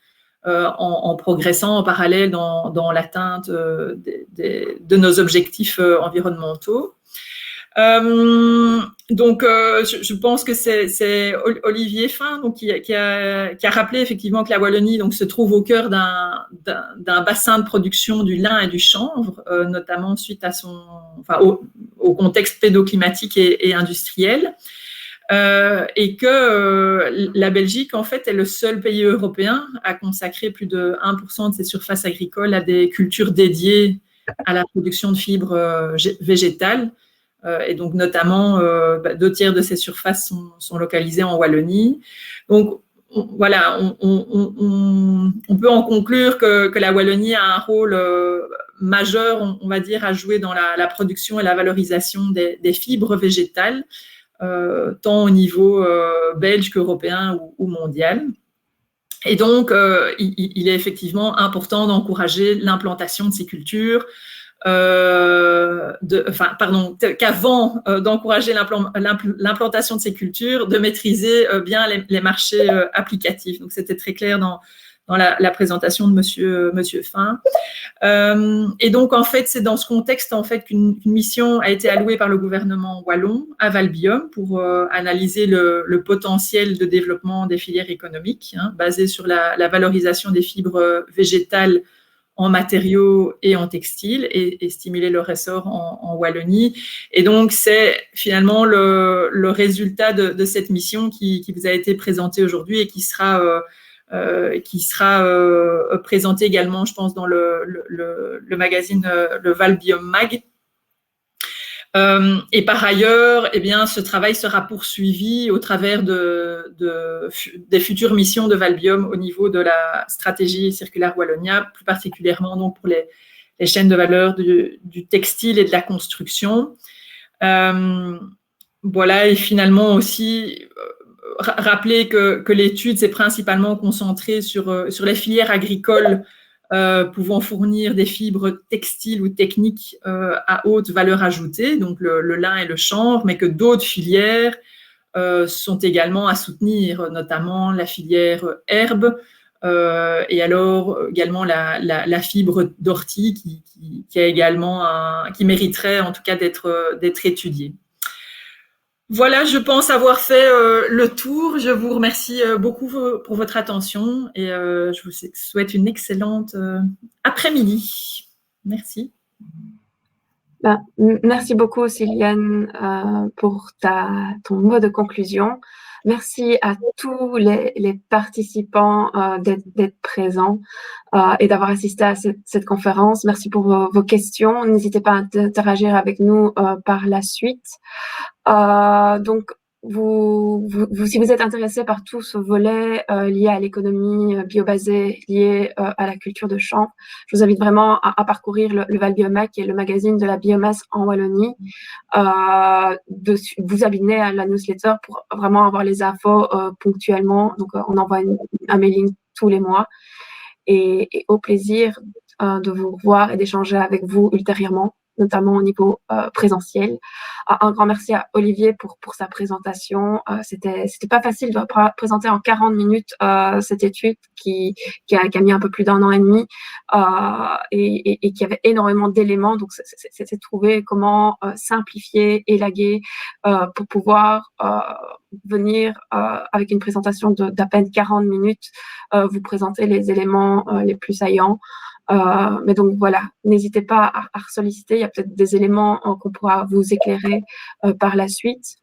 en progressant en parallèle dans l'atteinte de nos objectifs environnementaux. Donc, je pense que c'est Olivier Fin donc, qui a rappelé effectivement que la Wallonie donc, se trouve au cœur d'un bassin de production du lin et du chanvre, notamment suite à au contexte pédoclimatique et industriel. Et que la Belgique, en fait, est le seul pays européen à consacrer plus de 1% de ses surfaces agricoles à des cultures dédiées à la production de fibres végétales. Et donc, notamment, 2/3 de ces surfaces sont localisées en Wallonie. Donc, voilà, on peut en conclure que la Wallonie a un rôle majeur, on va dire, à jouer dans la production et la valorisation des fibres végétales, tant au niveau belge qu'européen ou mondial. Et donc, il est effectivement important d'encourager l'implantation de ces cultures, qu'avant d'encourager l'implantation de ces cultures, de maîtriser bien les marchés applicatifs. Donc, c'était très clair dans la présentation de Monsieur Fin. Et donc, en fait, c'est dans ce contexte en fait, qu'une mission a été allouée par le gouvernement wallon à Valbiome pour analyser le potentiel de développement des filières économiques, basées sur la valorisation des fibres végétales en matériaux et en textiles et stimuler leur essor en Wallonie. Et donc, c'est finalement le résultat de cette mission qui vous a été présentée aujourd'hui et qui sera présenté également, je pense, dans le magazine Le Valbiome Mag. Et par ailleurs, eh bien, ce travail sera poursuivi au travers des futures missions de Valbiome au niveau de la stratégie circulaire Wallonia, plus particulièrement donc pour les chaînes de valeur du textile et de la construction. Voilà, et finalement aussi rappeler que l'étude s'est principalement concentrée sur les filières agricoles pouvant fournir des fibres textiles ou techniques à haute valeur ajoutée, donc le lin et le chanvre, mais que d'autres filières sont également à soutenir, notamment la filière herbe et alors également la fibre d'ortie qui mériterait en tout cas d'être étudiée. Voilà, je pense avoir fait le tour. Je vous remercie beaucoup pour votre attention et je vous souhaite une excellente après-midi. Merci. Merci beaucoup, Céliane, pour ton mot de conclusion. Merci à tous les participants d'être présents et d'avoir assisté à cette conférence. Merci pour vos questions. N'hésitez pas à interagir avec nous par la suite. Donc, si vous êtes intéressé par tout ce volet lié à l'économie biobasée, lié à la culture de champ, je vous invite vraiment à parcourir le Valbiome Mag, qui est le magazine de la biomasse en Wallonie, de vous abonner à la newsletter pour vraiment avoir les infos ponctuellement. Donc, on envoie un mailing tous les mois et au plaisir de vous revoir et d'échanger avec vous ultérieurement. notamment au niveau présentiel. Un grand merci à Olivier pour sa présentation. C'était pas facile de présenter en 40 minutes cette étude qui a mis un peu plus d'1 an et demi et qui avait énormément d'éléments. Donc, c'était trouver comment simplifier, élaguer pour pouvoir venir avec une présentation d'à peine 40 minutes, vous présenter les éléments les plus saillants. Mais donc voilà, n'hésitez pas à solliciter, il y a peut-être des éléments qu'on pourra vous éclairer par la suite.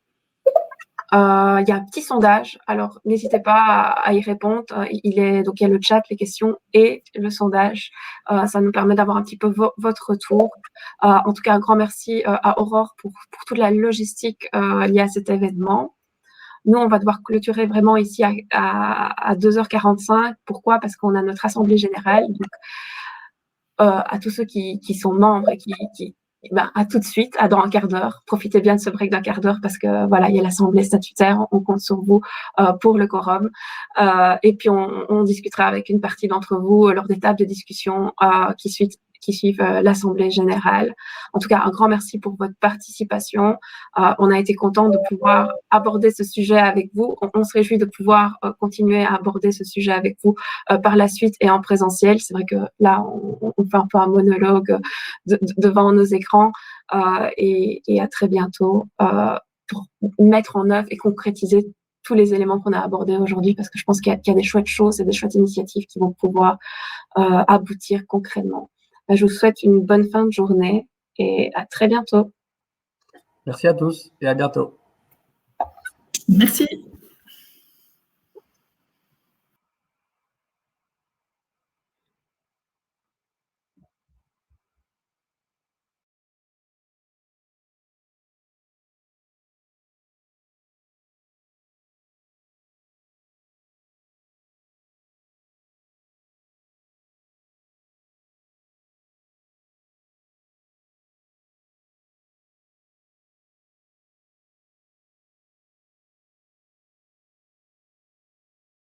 Il y a un petit sondage, alors n'hésitez pas à y répondre. Il y a le chat, les questions et le sondage. Ça nous permet d'avoir un petit peu votre retour. En tout cas, un grand merci à Aurore pour toute la logistique liée à cet événement. Nous, on va devoir clôturer vraiment ici à 2h45. Pourquoi? Parce qu'on a notre assemblée générale. Donc, à tous ceux qui sont membres et à tout de suite, dans un quart d'heure. Profitez bien de ce break d'un quart d'heure parce que voilà, il y a l'assemblée statutaire. On compte sur vous pour le quorum. Et puis, on discutera avec une partie d'entre vous lors des tables de discussion qui suivent l'Assemblée générale. En tout cas, un grand merci pour votre participation. On a été content de pouvoir aborder ce sujet avec vous. On se réjouit de pouvoir continuer à aborder ce sujet avec vous par la suite et en présentiel. C'est vrai que là, on fait un peu un monologue devant nos écrans et à très bientôt pour mettre en œuvre et concrétiser tous les éléments qu'on a abordés aujourd'hui parce que je pense qu'il y a des chouettes choses et des chouettes initiatives qui vont pouvoir aboutir concrètement. Je vous souhaite une bonne fin de journée et à très bientôt. Merci à tous et à bientôt. Merci.